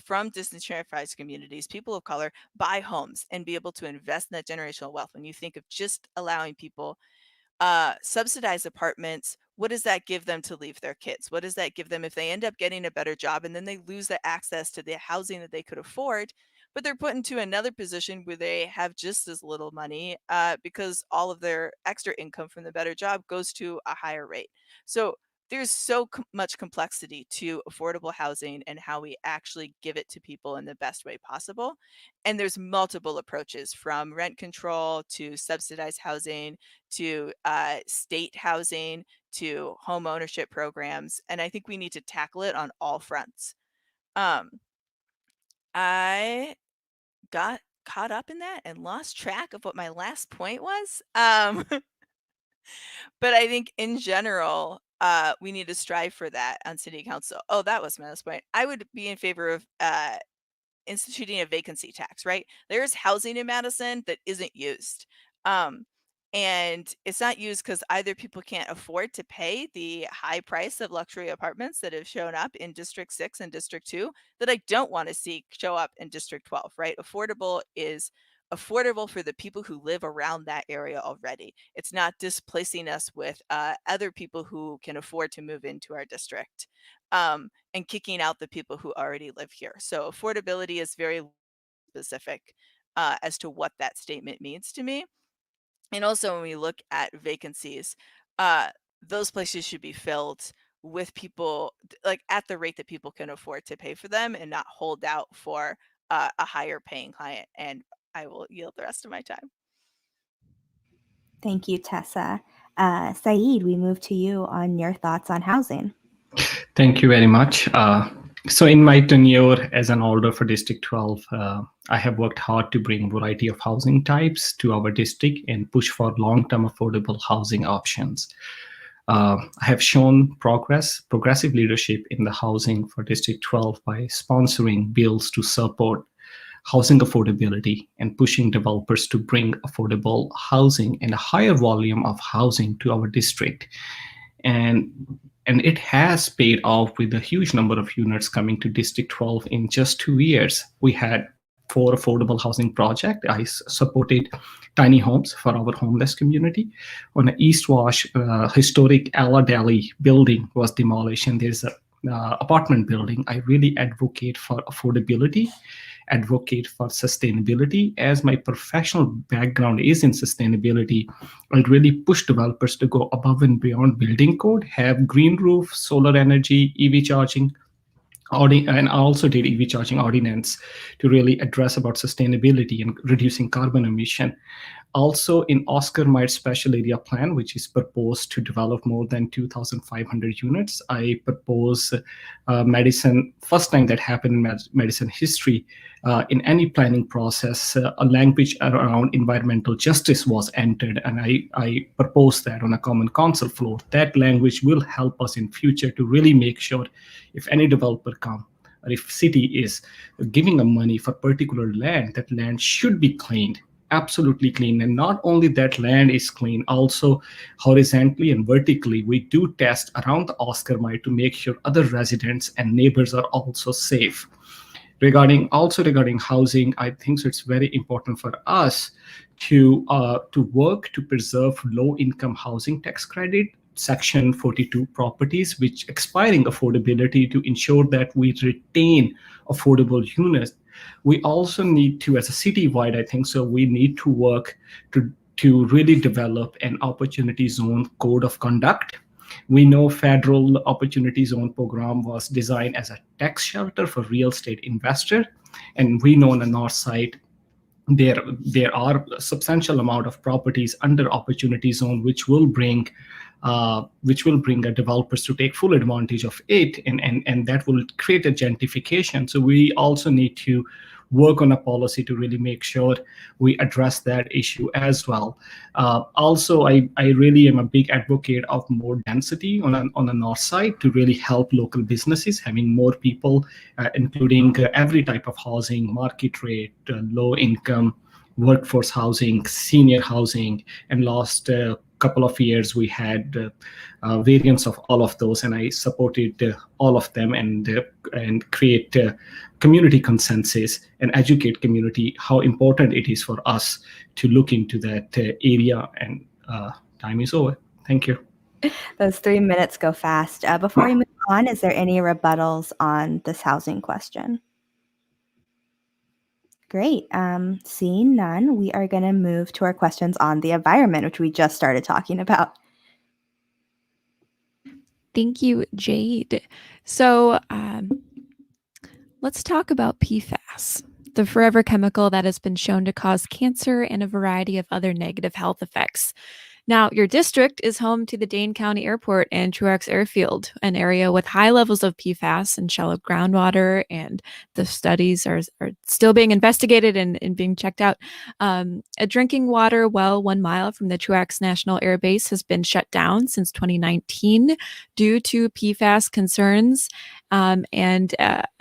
Speaker 5: from disenfranchised communities, people of color, buy homes and be able to invest in that generational wealth. When you think of just allowing people subsidized apartments, what does that give them to leave their kids? What does that give them if they end up getting a better job and then they lose the access to the housing that they could afford, but they're put into another position where they have just as little money because all of their extra income from the better job goes to a higher rate. So there's so much complexity to affordable housing and how we actually give it to people in the best way possible. And there's multiple approaches, from rent control to subsidized housing to state housing to home ownership programs. And I think we need to tackle it on all fronts. I got caught up in that and lost track of what my last point was. But I think in general, we need to strive for that on city council. Oh, that was my last point. I would be in favor of instituting a vacancy tax, right? There's housing in Madison that isn't used. And it's not used because either people can't afford to pay the high price of luxury apartments that have shown up in District 6 and District 2 that I don't want to see show up in District 12, right? Affordable is affordable for the people who live around that area already. It's not displacing us with other people who can afford to move into our district. And kicking out the people who already live here. So affordability is very specific as to what that statement means to me. And also when we look at vacancies, those places should be filled with people like at the rate that people can afford to pay for them, and not hold out for a higher paying client. And I will yield the rest of my time.
Speaker 1: Thank you, Tessa. Syed, we move to you on your thoughts on housing.
Speaker 3: Thank you very much. So in my tenure as an alder for District 12, I have worked hard to bring a variety of housing types to our district and push for long-term affordable housing options. I have shown progressive leadership in the housing for District 12 by sponsoring bills to support housing affordability and pushing developers to bring affordable housing and a higher volume of housing to our district. And it has paid off with a huge number of units coming to District 12 in just 2 years. We had 4 affordable housing projects. I supported tiny homes for our homeless community. On the East Wash, historic Alla Deli building was demolished, and there's a apartment building. I really advocate for affordability, advocate for sustainability. As my professional background is in sustainability, I really push developers to go above and beyond building code, have green roof, solar energy, EV charging, and I also did EV charging ordinance to really address about sustainability and reducing carbon emission. Also in Oscar Mayer Special Area Plan, which is proposed to develop more than 2,500 units, I propose Madison, first time that happened in Madison history, in any planning process, a language around environmental justice was entered, and I propose that on a common council floor. That language will help us in future to really make sure if any developer come, or if city is giving a money for particular land, that land should be cleaned, absolutely clean. And not only that land is clean, also horizontally and vertically, we do test around the Oscar Mayer to make sure other residents and neighbors are also safe. Regarding housing, I think so it's very important for us to work to preserve low-income housing tax credit, Section 42 properties, which expiring affordability, to ensure that we retain affordable units. We also need to, as a citywide, I think so, we need to work to really develop an opportunity zone code of conduct. We know federal opportunity zone program was designed as a tax shelter for real estate investor, and we know on the north side there are a substantial amount of properties under opportunity zone, which will bring developers to take full advantage of it, and that will create a gentrification. So we also need to work on a policy to really make sure we address that issue as well. Also, I really am a big advocate of more density on the north side to really help local businesses, having more people, including every type of housing, market rate, low income, workforce housing, senior housing, and last couple of years we had variants of all of those, and I supported all of them, and create community consensus and educate community how important it is for us to look into that area. And time is over. Thank you.
Speaker 1: Those 3 minutes go fast. Before we move on, is there any rebuttals on this housing question? Great. Seeing none, we are going to move to our questions on the environment, which we just started talking about.
Speaker 4: Thank you, Jade. So let's talk about PFAS, the forever chemical that has been shown to cause cancer and a variety of other negative health effects. Now, your district is home to the Dane County Airport and Truax Airfield, an area with high levels of PFAS and shallow groundwater, and the studies are still being investigated and being checked out. A drinking water well 1 mile from the Truax National Air Base has been shut down since 2019 due to PFAS concerns.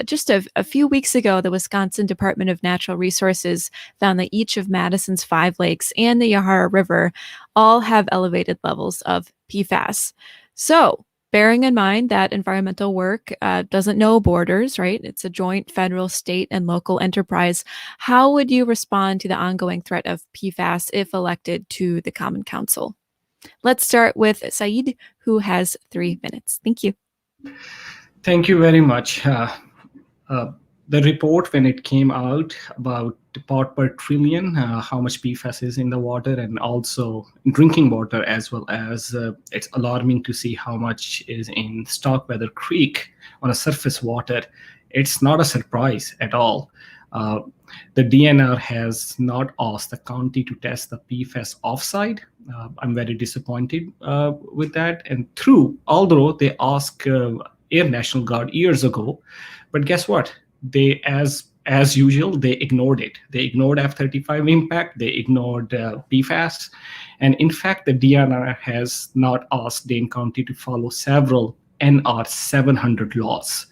Speaker 4: Just a few weeks ago, the Wisconsin Department of Natural Resources found that each of Madison's 5 lakes and the Yahara River all have elevated levels of PFAS. So, bearing in mind that environmental work doesn't know borders, right? It's a joint federal, state, and local enterprise. How would you respond to the ongoing threat of PFAS if elected to the Common Council? Let's start with Syed, who has 3 minutes. Thank you.
Speaker 3: Thank you very much. The report, when it came out about the part per trillion, how much PFAS is in the water, and also drinking water, as well as it's alarming to see how much is in Starkweather Creek on a surface water. It's not a surprise at all. The DNR has not asked the county to test the PFAS offsite. I'm very disappointed with that. And although they asked Air National Guard years ago, but guess what? They, as usual, they ignored it. They ignored F-35 impact. They ignored PFAS. And in fact, the DNR has not asked Dane County to follow several NR 700 laws,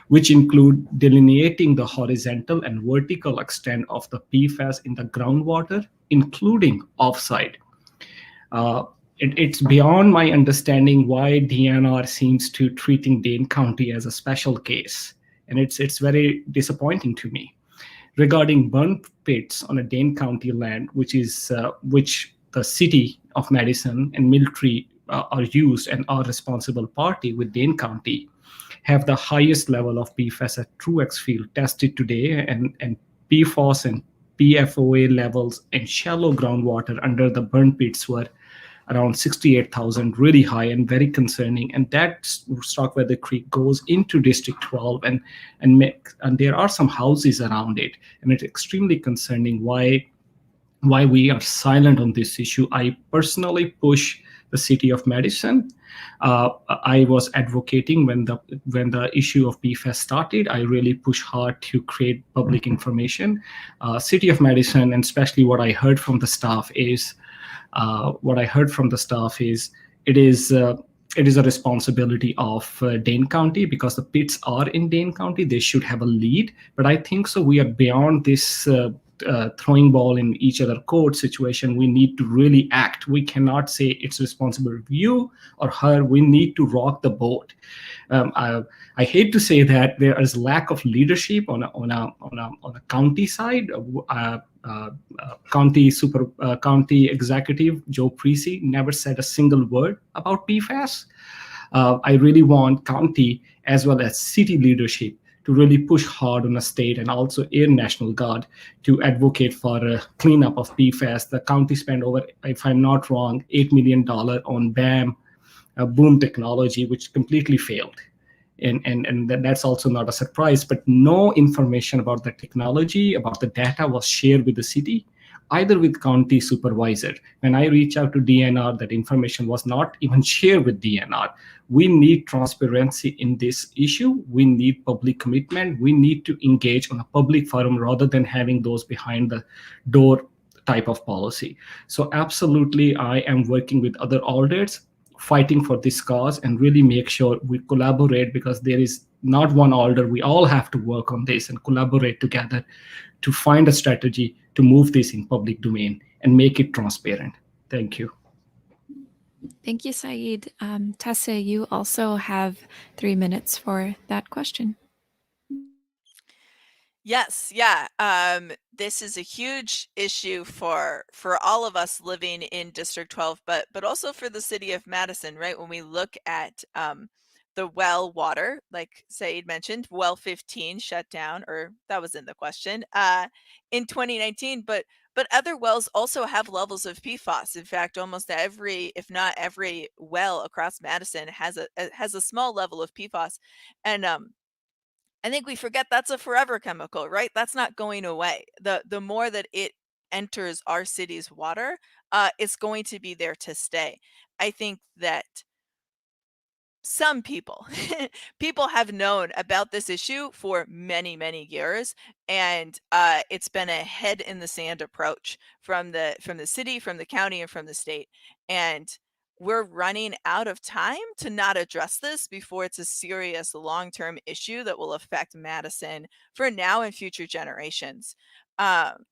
Speaker 3: which include delineating the horizontal and vertical extent of the PFAS in the groundwater, including offsite. It's beyond my understanding why DNR seems to treating Dane County as a special case, and it's very disappointing to me. Regarding burn pits on a Dane County land, which the city of Madison and military are used and are responsible party with Dane County, have the highest level of PFAS at Truax Field tested today, and PFOS and PFOA levels in shallow groundwater under the burn pits were around 68,000, really high and very concerning. And that Starkweather Creek goes into District 12, and there are some houses around it, and it's extremely concerning why we are silent on this issue. I personally push the city of Madison. I was advocating when the issue of PFAS started. I really pushed hard to create public information. City of Madison, and especially what I heard from the staff is, it is a responsibility of Dane County, because the pits are in Dane County. They should have a lead, but I think so we are beyond this throwing ball in each other court situation. We need to really act. We cannot say it's responsible of you or her. We need to rock the boat. I hate to say that there is lack of leadership on a county side. County executive Joe Precy never said a single word about PFAS. I really want county as well as city leadership to really push hard on the state and also Air National Guard to advocate for a cleanup of PFAS. The county spent over, if I'm not wrong, $8 million on BAM boom technology, which completely failed. And that's also not a surprise, but no information about the technology, about the data was shared with the city, either with county supervisor. When I reach out to DNR, that information was not even shared with DNR. We need transparency in this issue. We need public commitment. We need to engage on a public forum rather than having those behind the door type of policy. So absolutely, I am working with other alders, fighting for this cause, and really make sure we collaborate, because there is not one alder. We all have to work on this and collaborate together to find a strategy to move this in public domain and make it transparent. Thank you.
Speaker 4: Thank you, Syed. Tessa, you also have 3 minutes for that question.
Speaker 5: Yes, yeah. This is a huge issue for all of us living in District 12, but also for the city of Madison, right? When we look at the well water, like Syed mentioned, well 15 shut down, or that was in the question, in 2019. But But other wells also have levels of PFOS. In fact, almost every, if not every well across Madison has a small level of PFOS. And I think we forget that's a forever chemical, right? That's not going away. The more that it enters our city's water, it's going to be there to stay. I think that some people people have known about this issue for many, many years, and it's been a head in the sand approach from the city, from the county, and from the state. And we're running out of time to not address this before it's a serious long-term issue that will affect Madison for now and future generations. Um,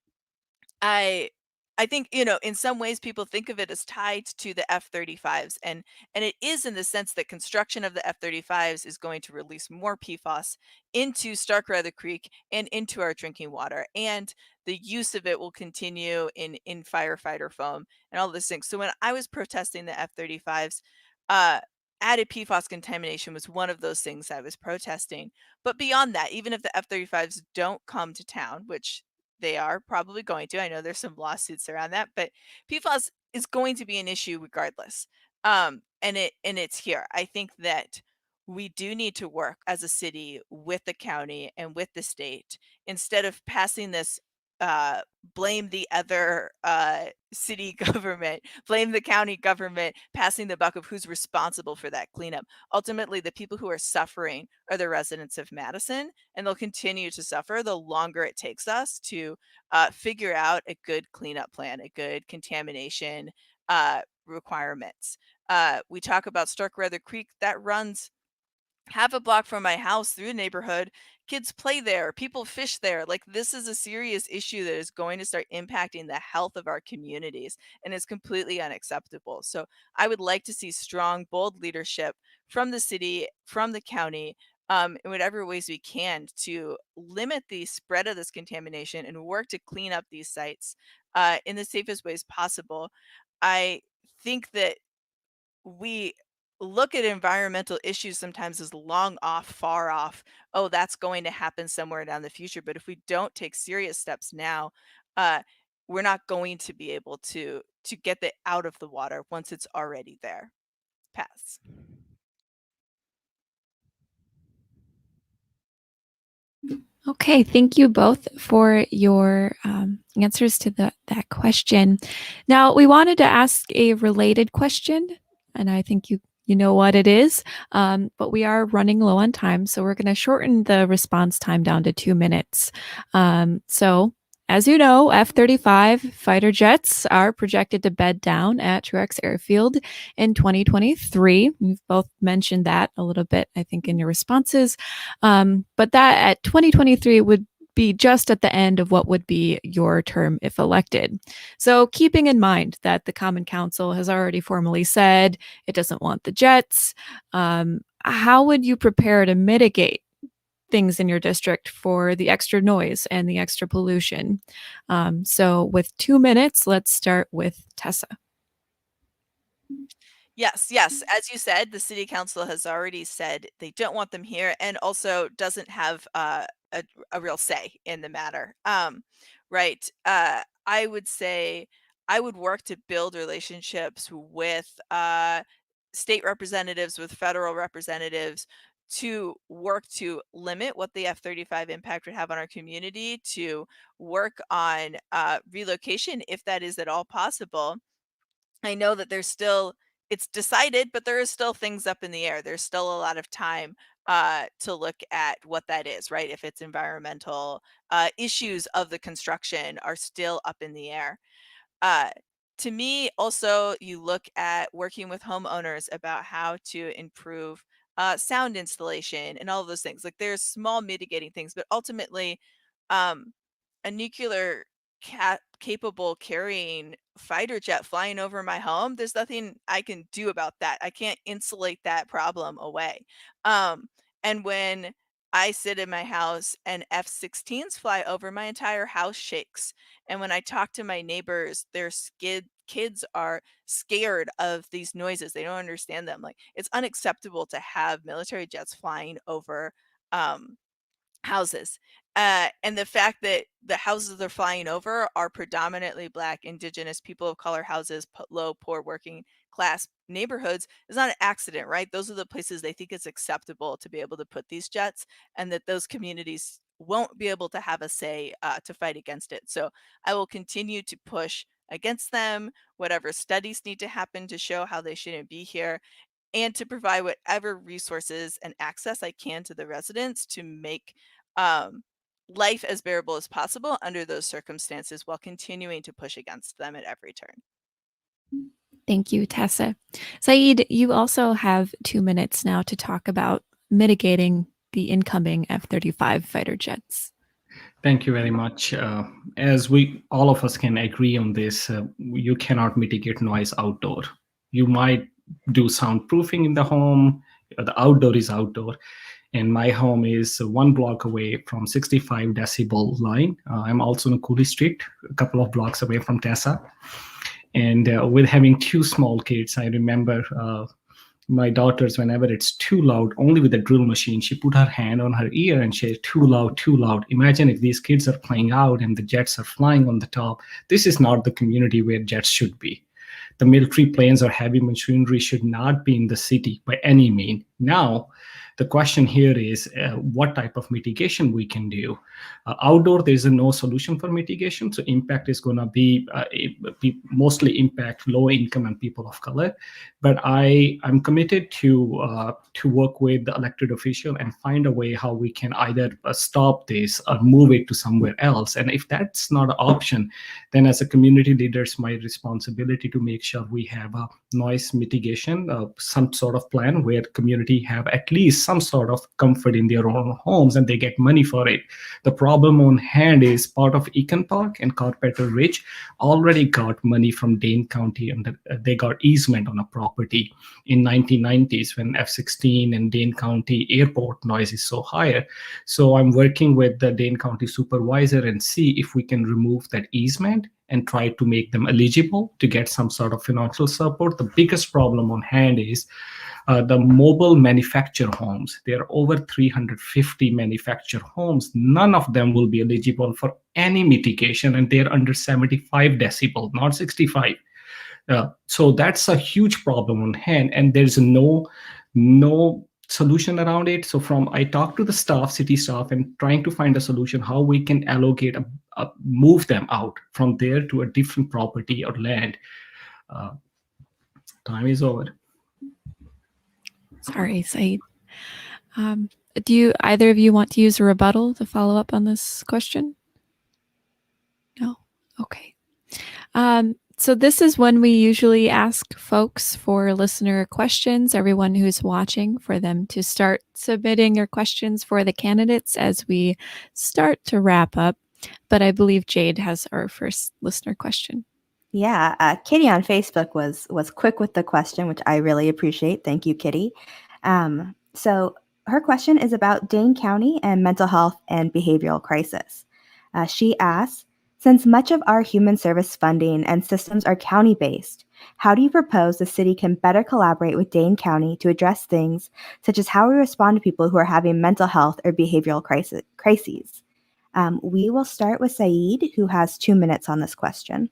Speaker 5: I I think, in some ways people think of it as tied to the F-35s, and it is, in the sense that construction of the F-35s is going to release more PFOS into Starkweather Creek and into our drinking water, and the use of it will continue in firefighter foam and all those things. So when I was protesting the F-35s, uh, added PFOS contamination was one of those things I was protesting. But beyond that, even if the F-35s don't come to town, which they are probably going to. I know there's some lawsuits around that, but PFAS is going to be an issue regardless. And it's here. I think that we do need to work as a city with the county and with the state, instead of passing this uh, blame the other city government, blame the county government, passing the buck of who's responsible for that cleanup. Ultimately, the people who are suffering are the residents of Madison, and they'll continue to suffer the longer it takes us to figure out a good cleanup plan, a good contamination requirements. We talk about Starkweather Creek that runs half a block from my house through the neighborhood. Kids play there, people fish there. Like, this is a serious issue that is going to start impacting the health of our communities, and it's completely unacceptable. So I would like to see strong, bold leadership from the city, from the county, in whatever ways we can, to limit the spread of this contamination and work to clean up these sites in the safest ways possible. I think that we look at environmental issues sometimes as long off, far off. Oh, that's going to happen somewhere down the future. But if we don't take serious steps now, uh, we're not going to be able to get it out of the water once it's already there. Pass.
Speaker 4: Okay, thank you both for your answers to that question. Now, we wanted to ask a related question, and I think you know what it is, but we are running low on time, so we're going to shorten the response time down to 2 minutes. So, as you know, F-35 fighter jets are projected to bed down at Truex Airfield in 2023. You've both mentioned that a little bit, I think, in your responses. But that at 2023 would be just at the end of what would be your term if elected. So keeping in mind that the Common Council has already formally said it doesn't want the jets, how would you prepare to mitigate things in your district for the extra noise and the extra pollution? So with 2 minutes, let's start with Tessa.
Speaker 5: Yes. As you said, the city council has already said they don't want them here, and also doesn't have a real say in the matter. Right. I would say I would work to build relationships with state representatives, with federal representatives, to work to limit what the F-35 impact would have on our community, to work on relocation if that is at all possible. I know that it's decided, but there is still things up in the air. There's still a lot of time to look at what that is, right? If it's environmental issues of the construction are still up in the air. Uh, to me, also, you look at working with homeowners about how to improve sound installation and all of those things. Like, there's small mitigating things, but ultimately, um, a nuclear capable carrying fighter jet flying over my home, there's nothing I can do about that. I can't insulate that problem away. And when I sit in my house and F-16s fly over, my entire house shakes. And when I talk to my neighbors, their kids are scared of these noises. They don't understand them. Like, it's unacceptable to have military jets flying over houses. And the fact that the houses they're flying over are predominantly Black, Indigenous, people of color houses, low, poor, working class neighborhoods is not an accident, right? Those are the places they think it's acceptable to be able to put these jets, and that those communities won't be able to have a say to fight against it. So I will continue to push against them, whatever studies need to happen to show how they shouldn't be here, and to provide whatever resources and access I can to the residents to make life as bearable as possible under those circumstances, while continuing to push against them at every turn.
Speaker 4: Thank you, Tessa. Syed, you also have 2 minutes now to talk about mitigating the incoming F-35 fighter jets.
Speaker 3: Thank you very much. As all of us can agree on this, you cannot mitigate noise outdoor. You might do soundproofing in the home. The outdoor is outdoor. And my home is 1 block away from 65 decibel line. I'm also in Cooley Street, a couple of blocks away from Tessa. And with having 2 small kids, I remember my daughters, whenever it's too loud, only with the drill machine, she put her hand on her ear and she said, too loud, too loud. Imagine if these kids are playing out and the jets are flying on the top. This is not the community where jets should be. The military planes or heavy machinery should not be in the city by any means. Now, the question here is what type of mitigation we can do. Outdoor, there's no solution for mitigation, so impact is going to be mostly impact low income and people of color. But I'm committed to work with the elected official and find a way how we can either stop this or move it to somewhere else. And if that's not an option, then as a community leader, it's my responsibility to make sure we have a noise mitigation, some sort of plan where community have at least some sort of comfort in their own homes and they get money for it. The problem on hand is part of Econ Park and Carpenter Ridge already got money from Dane County, and they got easement on a property in 1990s when F-16 and Dane County airport noise is so higher. So I'm working with the Dane County supervisor and see if we can remove that easement and try to make them eligible to get some sort of financial support. The biggest problem on hand is the mobile manufactured homes. There are over 350 manufactured homes. None of them will be eligible for any mitigation, and they're under 75 decibel, not 65. So that's a huge problem on hand, and there's no solution around it. So I talked to the staff, city staff, and trying to find a solution how we can allocate, move them out from there to a different property or land. Time is over.
Speaker 4: Sorry, Syed. Do either of you want to use a rebuttal to follow up on this question? No? Okay. So this is when we usually ask folks for listener questions, everyone who's watching, for them to start submitting their questions for the candidates as we start to wrap up. But I believe Jade has our first listener question.
Speaker 1: Yeah, Kitty on Facebook was quick with the question, which I really appreciate. Thank you, Kitty. So her question is about Dane County and mental health and behavioral crisis. She asks, since much of our human service funding and systems are county-based, how do you propose the city can better collaborate with Dane County to address things such as how we respond to people who are having mental health or behavioral crises? We will start with Syed, who has 2 minutes on this question.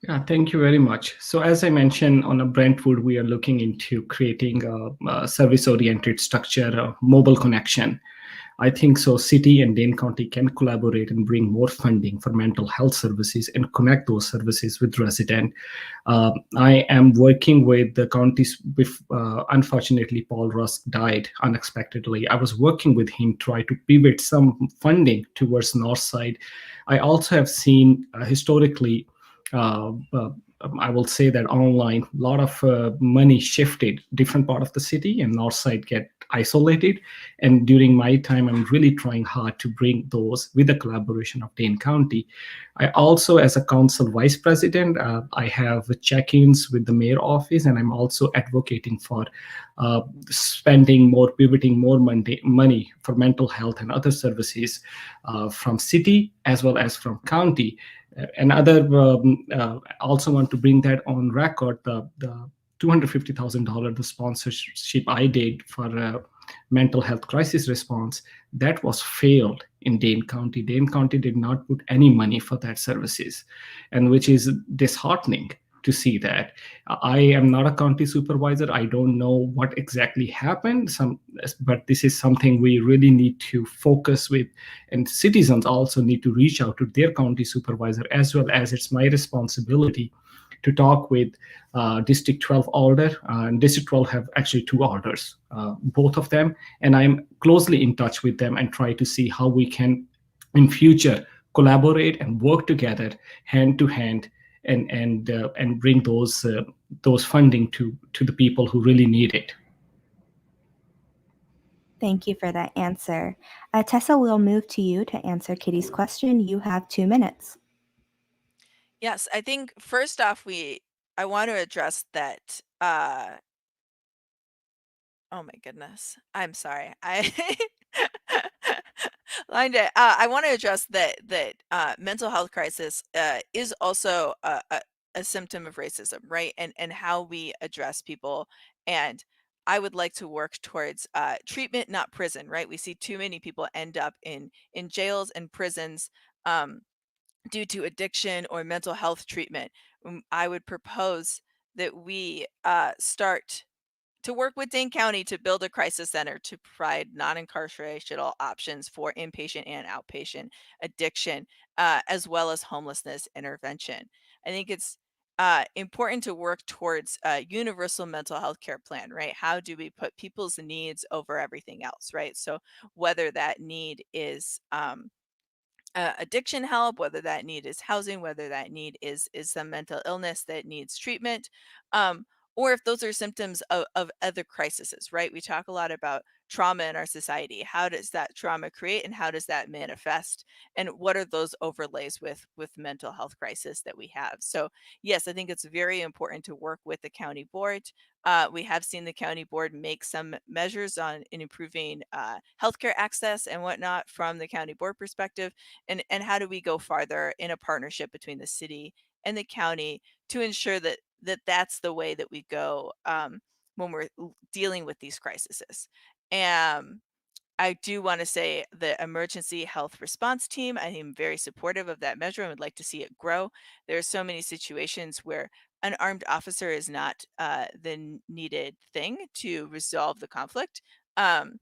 Speaker 3: Yeah, thank you very much. So as I mentioned, on a Brentwood, we are looking into creating a service-oriented structure, a mobile connection. I think so city and Dane County can collaborate and bring more funding for mental health services and connect those services with residents. I am working with the counties. Unfortunately, Paul Rusk died unexpectedly. I was working with him, try to pivot some funding towards north side. I also have seen historically, I will say that online, a lot of money shifted different part of the city and north side get isolated. And during my time, I'm really trying hard to bring those with the collaboration of Dane County. I also, as a council vice president, I have check-ins with the mayor office, and I'm also advocating for spending more, pivoting more money for mental health and other services from city as well as from county. Also want to bring that on record, the $250,000 the sponsorship I did for mental health crisis response, that was failed in Dane County. Dane County did not put any money for that services, and which is disheartening to see that. I am not a county supervisor. I don't know what exactly happened. But this is something we really need to focus with, and citizens also need to reach out to their county supervisor, as well as it's my responsibility to talk with District 12 alder. And District 12 have actually 2 alders, both of them, and I'm closely in touch with them and try to see how we can, in future, collaborate and work together hand to hand and bring those funding to the people who really need it.
Speaker 1: Thank you for that answer. Tessa, we'll move to you to answer Kitty's question. You have 2 minutes.
Speaker 5: Yes, I think first off, I want to address that. Oh my goodness, I'm sorry. Linda, I want to address that mental health crisis is also a symptom of racism, right? And how we address people. And I would like to work towards treatment, not prison, right? We see too many people end up in jails and prisons due to addiction or mental health treatment. I would propose that we start to work with Dane County to build a crisis center to provide non-incarcerational options for inpatient and outpatient addiction, as well as homelessness intervention. I think it's important to work towards a universal mental health care plan, right? How do we put people's needs over everything else, right? So whether that need is addiction help, whether that need is housing, whether that need is some mental illness that needs treatment, or if those are symptoms of other crises, right? We talk a lot about trauma in our society. How does that trauma create and how does that manifest? And what are those overlays with mental health crisis that we have? So yes, I think it's very important to work with the county board. We have seen the county board make some measures in improving healthcare access and whatnot from the county board perspective. And how do we go farther in a partnership between the city and the county to ensure that that's the way that we go when we're dealing with these crises. And I do want to say the emergency health response team, I am very supportive of that measure and would like to see it grow. There are so many situations where an armed officer is not the needed thing to resolve the conflict. And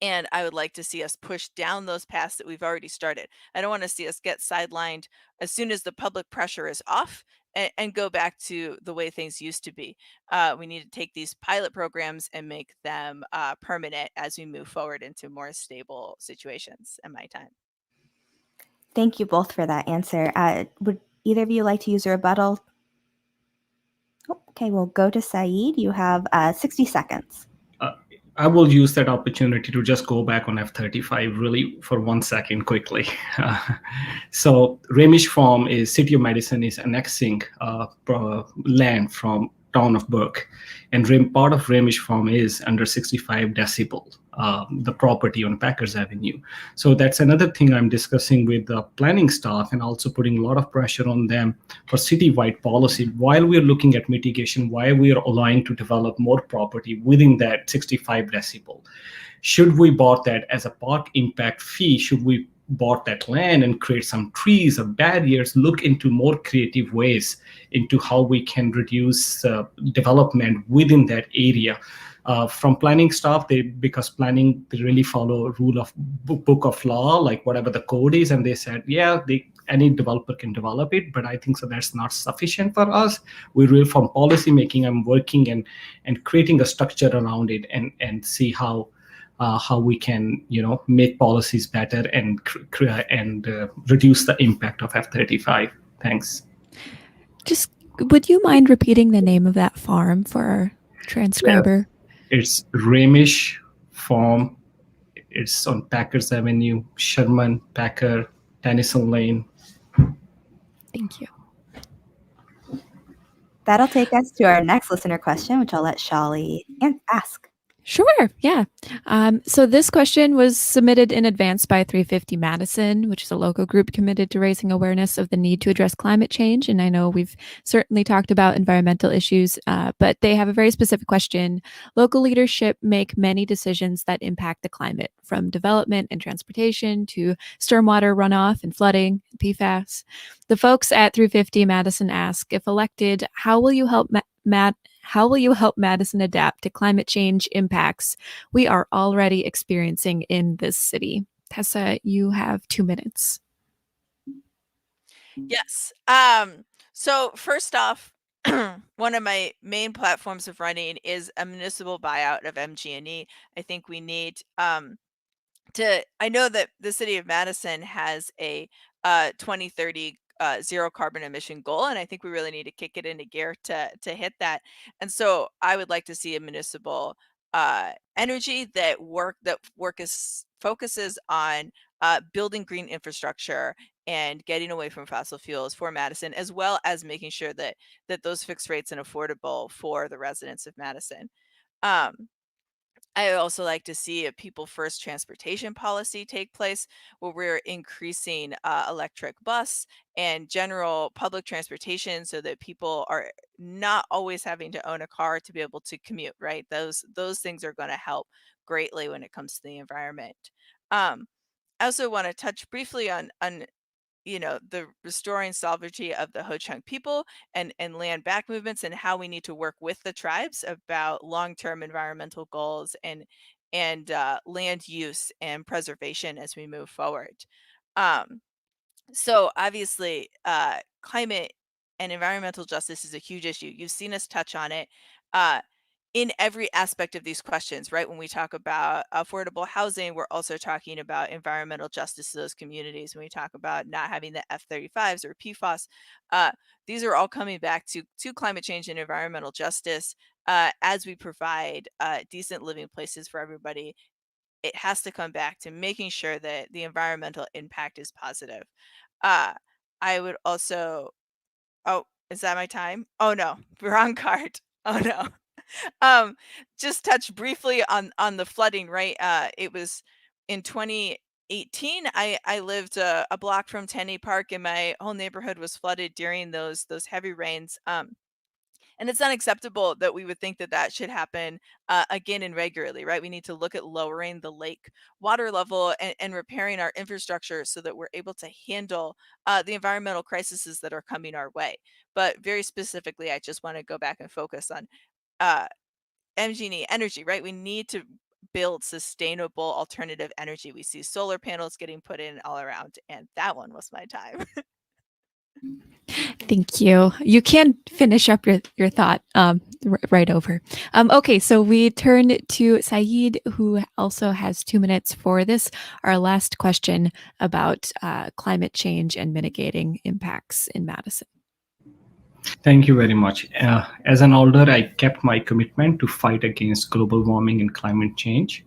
Speaker 5: I would like to see us push down those paths that we've already started. I don't want to see us get sidelined as soon as the public pressure is off and go back to the way things used to be. We need to take these pilot programs and make them permanent as we move forward into more stable situations in my time.
Speaker 1: Thank you both for that answer. Would either of you like to use a rebuttal? Oh, okay, we'll go to Syed. You have 60 seconds.
Speaker 3: I will use that opportunity to just go back on F-35 really for 1 second quickly. So Ramish Farm City of Madison is annexing land from town of Burke, and part of Ramish Farm is under 65 decibel, the property on Packers Avenue. So that's another thing I'm discussing with the planning staff and also putting a lot of pressure on them for citywide policy. While we're looking at mitigation, why we are allowing to develop more property within that 65 decibel. Should we bought that as a park impact fee? Should we bought that land and create some trees or barriers, look into more creative ways into how we can reduce development within that area. From planning staff, because planning, they really follow rule of book of law, like whatever the code is, and they said, yeah, any developer can develop it, but I think so that's not sufficient for us. We really, from policy making, I'm working and creating a structure around it and see how we can, make policies better and reduce the impact of F-35. Thanks.
Speaker 4: Just, would you mind repeating the name of that farm for our transcriber?
Speaker 3: Yeah. It's Ramish Farm. It's on Packers Avenue, Sherman, Packer, Tennyson Lane.
Speaker 4: Thank you.
Speaker 1: That'll take us to our next listener question, which I'll let Shali ask.
Speaker 4: Sure, yeah. So this question was submitted in advance by 350 Madison, which is a local group committed to raising awareness of the need to address climate change. And I know we've certainly talked about environmental issues, but they have a very specific question. Local leadership make many decisions that impact the climate, from development and transportation to stormwater runoff and flooding, PFAS. The folks at 350 Madison ask, if elected, how will you help Madison adapt to climate change impacts we are already experiencing in this city? Tessa, you have 2 minutes.
Speaker 5: Yes. So first off, one of my main platforms of running is a municipal buyout of MG&E. I think we need I know that the city of Madison has a 2030 zero carbon emission goal, and I think we really need to kick it into gear to hit that. And so I would like to see a municipal energy that focuses on building green infrastructure and getting away from fossil fuels for Madison, as well as making sure that those fixed rates are affordable for the residents of Madison. Um, I would also like to see a people first transportation policy take place where we're increasing electric bus and general public transportation so that people are not always having to own a car to be able to commute, right? Those things are going to help greatly when it comes to the environment. Um, I also want to touch briefly on the restoring sovereignty of the Ho-Chunk people and land back movements, and how we need to work with the tribes about long-term environmental goals and land use and preservation as we move forward. Um, so obviously, climate and environmental justice is a huge issue. You've seen us touch on it in every aspect of these questions, right? When we talk about affordable housing, we're also talking about environmental justice to those communities. When we talk about not having the F-35s or PFOS, these are all coming back to climate change and environmental justice as we provide decent living places for everybody. It has to come back to making sure that the environmental impact is positive. I would also, oh, is that my time? Oh no, wrong card. Oh no. Just touch briefly on the flooding, right? It was in 2018. I lived a block from Tenney Park, and my whole neighborhood was flooded during those heavy rains. And it's unacceptable that we would think that should happen again and regularly, right? We need to look at lowering the lake water level and repairing our infrastructure so that we're able to handle the environmental crises that are coming our way. But very specifically, I just want to go back and focus on uh, MG&E energy, right? We need to build sustainable alternative energy. We see solar panels getting put in all around, and that one was my time.
Speaker 4: Thank you. You can finish up your thought right over. Okay, so we turn to Syed, who also has 2 minutes for this, our last question about climate change and mitigating impacts in Madison.
Speaker 3: Thank you very much. As an alder, I kept my commitment to fight against global warming and climate change.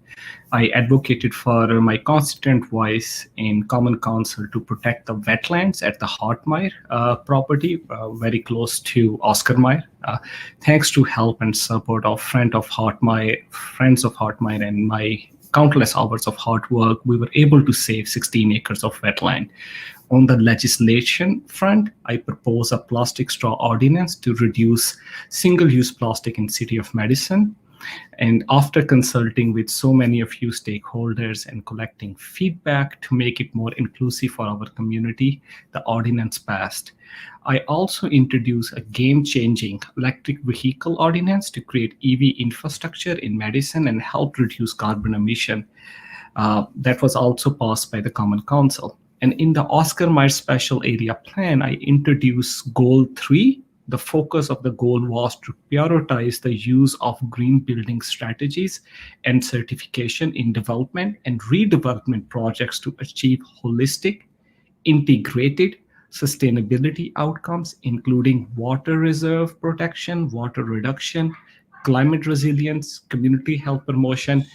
Speaker 3: I advocated for my constituent voice in Common Council to protect the wetlands at the Hartmire property, very close to Oscar Mayer. Thanks to help and support of friends of Hartmire, and my countless hours of hard work, we were able to save 16 acres of wetland. On the legislation front, I propose a plastic straw ordinance to reduce single-use plastic in City of Madison. And after consulting with so many of you stakeholders and collecting feedback to make it more inclusive for our community, the ordinance passed. I also introduced a game-changing electric vehicle ordinance to create EV infrastructure in Madison and help reduce carbon emission. That was also passed by the Common Council. And in the Oscar Mayer Special Area Plan, I introduced Goal 3. The focus of the goal was to prioritize the use of green building strategies and certification in development and redevelopment projects to achieve holistic, integrated sustainability outcomes, including water reserve protection, water reduction, climate resilience, community health promotion.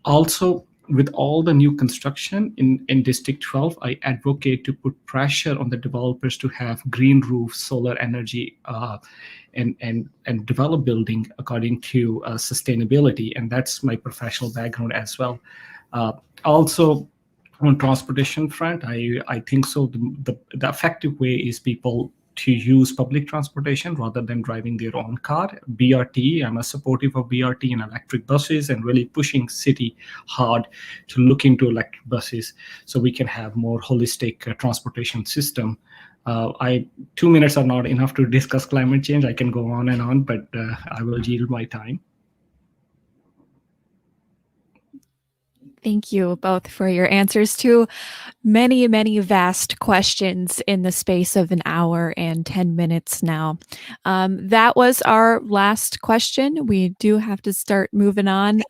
Speaker 3: Also, with all the new construction in District 12, I advocate to put pressure on the developers to have green roofs, solar energy, and develop building according to sustainability. And that's my professional background as well. Also, on transportation front, I think so. The effective way is people to use public transportation rather than driving their own car. BRT, I'm a supportive of BRT and electric buses, and really pushing city hard to look into electric buses so we can have more holistic transportation system. 2 minutes are not enough to discuss climate change. I can go on and on, but I will yield my time.
Speaker 4: Thank you both for your answers to many, many vast questions in the space of an hour and 10 minutes now. That was our last question. We do have to start moving on.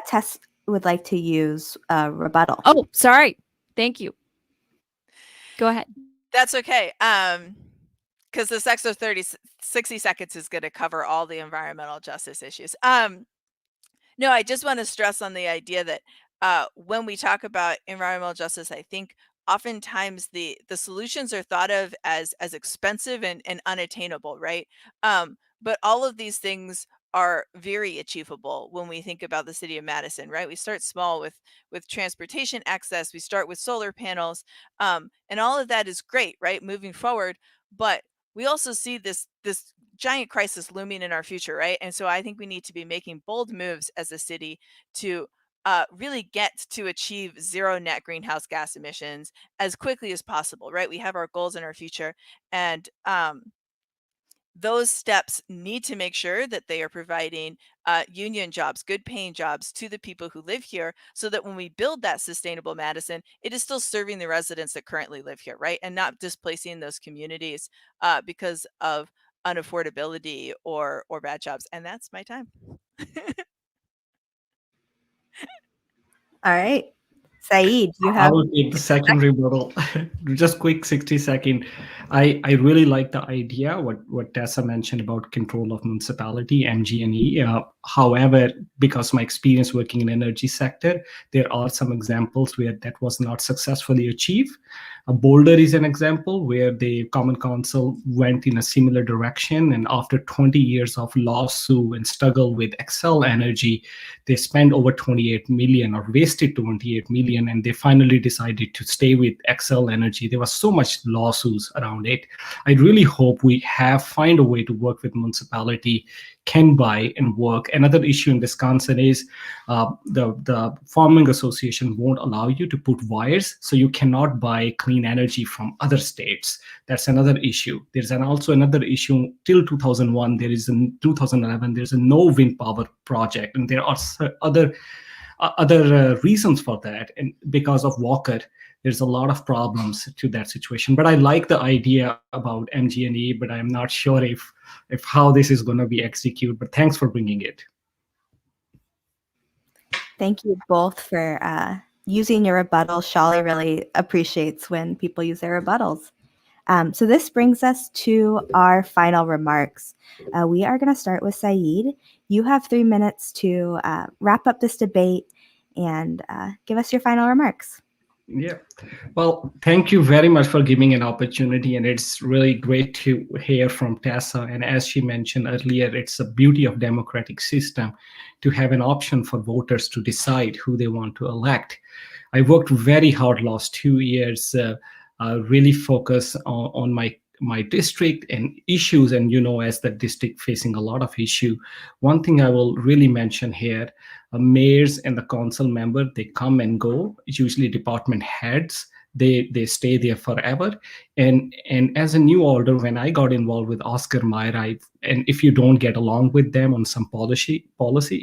Speaker 1: Tess would like to use a rebuttal.
Speaker 4: Oh, sorry. Thank you. Go ahead.
Speaker 5: That's okay. Because this extra 60 seconds is going to cover all the environmental justice issues. No, I just want to stress on the idea that when we talk about environmental justice, I think oftentimes the solutions are thought of as expensive and unattainable, right? But all of these things are very achievable when we think about the city of Madison, right? We start small with transportation access. We start with solar panels, and all of that is great, right? Moving forward, but we also see this giant crisis looming in our future, right? And so I think we need to be making bold moves as a city to really get to achieve zero net greenhouse gas emissions as quickly as possible, right? We have our goals in our future, and those steps need to make sure that they are providing union jobs, good paying jobs to the people who live here, so that when we build that sustainable Madison, it is still serving the residents that currently live here, right? And not displacing those communities because of unaffordability or bad jobs. And that's my time.
Speaker 1: All right. Syed, you
Speaker 3: I
Speaker 1: have.
Speaker 3: will take the second rebuttal. Just quick 60-second. I really like the idea, what Tessa mentioned about control of municipality, MG&E. However, because my experience working in energy sector, there are some examples where that was not successfully achieved. Boulder is an example where the Common Council went in a similar direction, and after 20 years of lawsuit and struggle with Xcel Energy, they spent over 28 million or wasted 28 million, and they finally decided to stay with Xcel Energy. There was so much lawsuits around it. I really hope we find a way to work with municipality, can buy and work. Another issue in Wisconsin is the farming association won't allow you to put wires, so you cannot buy clean energy from other states. That's another issue. There's also another issue till 2001. There is in 2011. There's a no wind power project, and there are other reasons for that. And because of Walker, there's a lot of problems to that situation. But I like the idea about MG&E, but I'm not sure if how this is going to be executed. But thanks for bringing it.
Speaker 1: Thank you both for using your rebuttal. Shali really appreciates when people use their rebuttals. So this brings us to our final remarks. We are going to start with Syed. You have 3 minutes to wrap up this debate and give us your final remarks.
Speaker 3: Yeah. Well, thank you very much for giving an opportunity. And it's really great to hear from Tessa. And as she mentioned earlier, it's the beauty of democratic system to have an option for voters to decide who they want to elect. I worked very hard last 2 years, really focus on my district and issues. And, as the district facing a lot of issue, one thing I will really mention here, mayors and the council member, they come and go, usually department heads, they stay there forever. And as a new alder, when I got involved with Oscar Mayer, and if you don't get along with them on some policy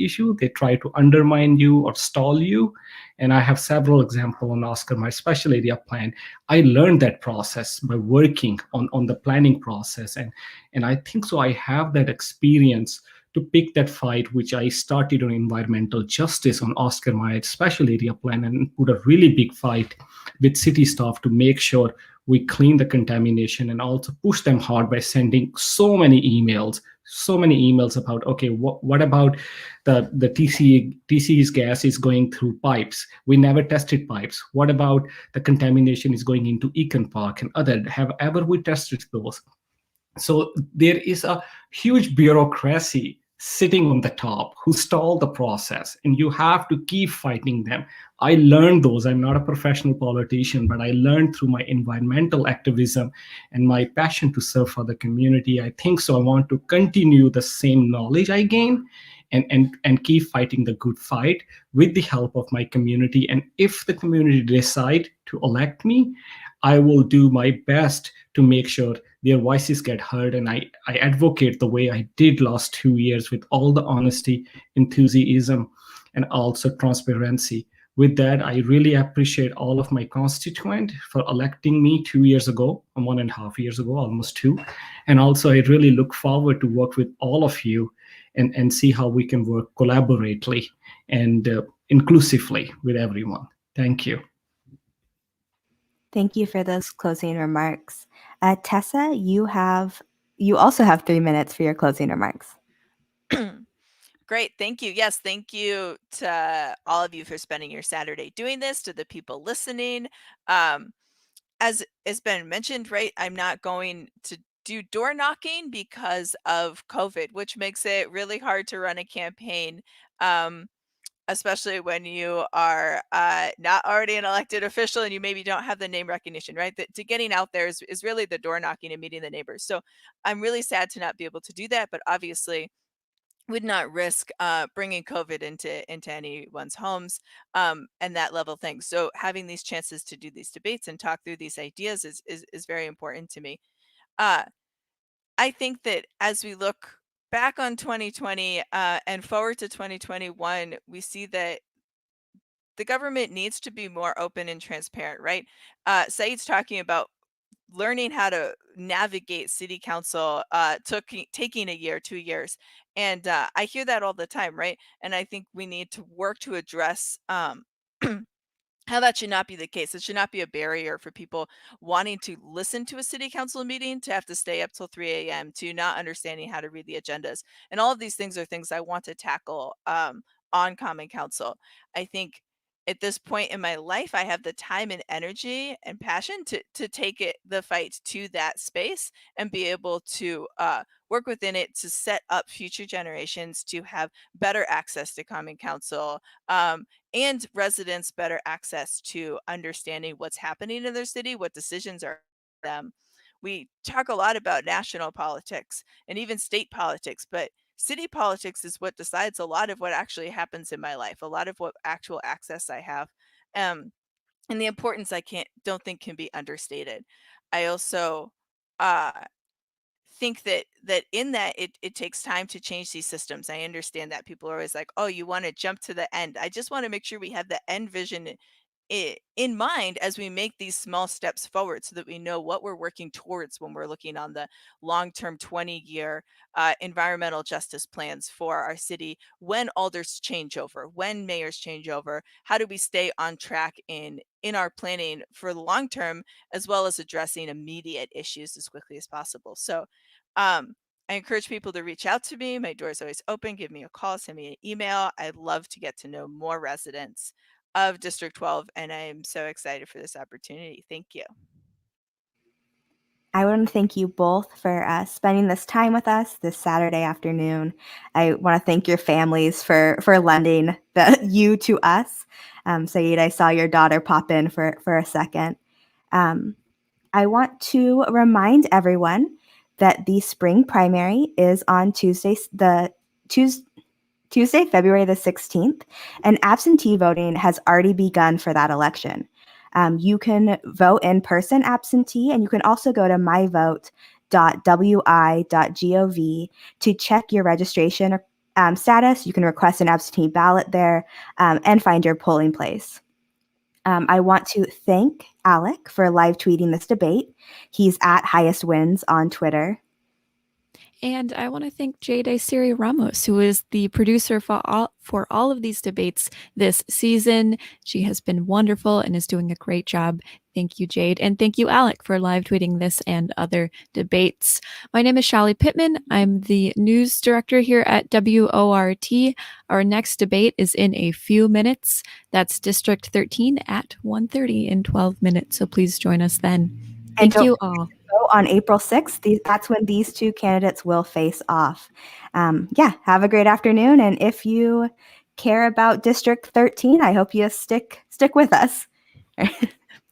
Speaker 3: issue, they try to undermine you or stall you. And I have several examples on Oscar Mayer special area plan. I learned that process by working on the planning process. And I think so I have that experience to pick that fight, which I started on environmental justice on Oscar Mayer special area plan, and put a really big fight with city staff to make sure we clean the contamination and also push them hard by sending so many emails about, okay, what about the TC's gas is going through pipes. We never tested pipes. What about the contamination is going into Econ Park and other? Have ever we tested those? So there is a huge bureaucracy sitting on the top who stall the process, and you have to keep fighting them. I learned those. I'm not a professional politician, but I learned through my environmental activism and my passion to serve for the community. I think so. I want to continue the same knowledge I gain and keep fighting the good fight with the help of my community. And if the community decide to elect me, I will do my best to make sure their voices get heard. And I advocate the way I did last 2 years with all the honesty, enthusiasm, and also transparency. With that, I really appreciate all of my constituents for electing me 2 years ago, 1.5 years ago, almost 2. And also, I really look forward to work with all of you and see how we can work collaboratively and inclusively with everyone. Thank you.
Speaker 1: Thank you for those closing remarks. Tessa, you also have 3 minutes for your closing remarks.
Speaker 5: Great. Thank you. Yes. Thank you to all of you for spending your Saturday doing this, to the people listening. As has been mentioned, right, I'm not going to do door knocking because of COVID, which makes it really hard to run a campaign, especially when you are not already an elected official and you maybe don't have the name recognition, right? To getting out there is really the door knocking and meeting the neighbors. So I'm really sad to not be able to do that, but obviously would not risk bringing COVID into anyone's homes and that level thing. So having these chances to do these debates and talk through these ideas is very important to me. I think that as we look back on 2020 and forward to 2021, we see that the government needs to be more open and transparent, right? Syed's talking about learning how to navigate city council taking a year, 2 years. And I hear that all the time, right? And I think we need to work to address how that should not be the case. It should not be a barrier for people wanting to listen to a city council meeting to have to stay up till 3 a.m., to not understanding how to read the agendas. And all of these things are things I want to tackle on Common Council. I think at this point in my life, I have the time and energy and passion to take the fight to that space and be able to work within it to set up future generations to have better access to Common Council, and residents better access to understanding what's happening in their city, what decisions are them. We talk a lot about national politics and even state politics, but city politics is what decides a lot of what actually happens in my life, a lot of what actual access I have. And the importance don't think can be understated. I also think that in that it takes time to change these systems. I understand that people are always like, oh, you want to jump to the end. I just want to make sure we have the end vision in mind as we make these small steps forward so that we know what we're working towards when we're looking on the long-term 20-year environmental justice plans for our city. When alders change over, when mayors change over, how do we stay on track in our planning for the long term, as well as addressing immediate issues as quickly as possible? So I encourage people to reach out to me. My door is always open. Give me a call, send me an email. I'd love to get to know more residents of District 12, and I'm so excited for this opportunity. Thank you.
Speaker 1: I want to thank you both for spending this time with us this Saturday afternoon. I want to thank your families for lending you to us. Syed, I saw your daughter pop in for a second. I want to remind everyone that the spring primary is on Tuesday, February the 16th, and absentee voting has already begun for that election. You can vote in person absentee, and you can also go to myvote.wi.gov to check your registration status. You can request an absentee ballot there and find your polling place. I want to thank Alec for live tweeting this debate. He's at Highest Wins on Twitter.
Speaker 4: And I want to thank Jade Siri Ramos, who is the producer for all of these debates this season. She has been wonderful and is doing a great job. Thank you, Jade. And thank you, Alec, for live tweeting this and other debates. My name is Shallie Pittman. I'm the news director here at WORT. Our next debate is in a few minutes. That's District 13 at 1:30 in 12 minutes. So please join us then.
Speaker 1: And
Speaker 4: Thank you all.
Speaker 1: vote on April 6th. That's when these two candidates will face off. Have a great afternoon. And if you care about District 13, I hope you stick with us.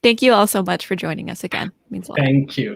Speaker 4: Thank you all so much for joining us again. It means a lot.
Speaker 3: Thank you.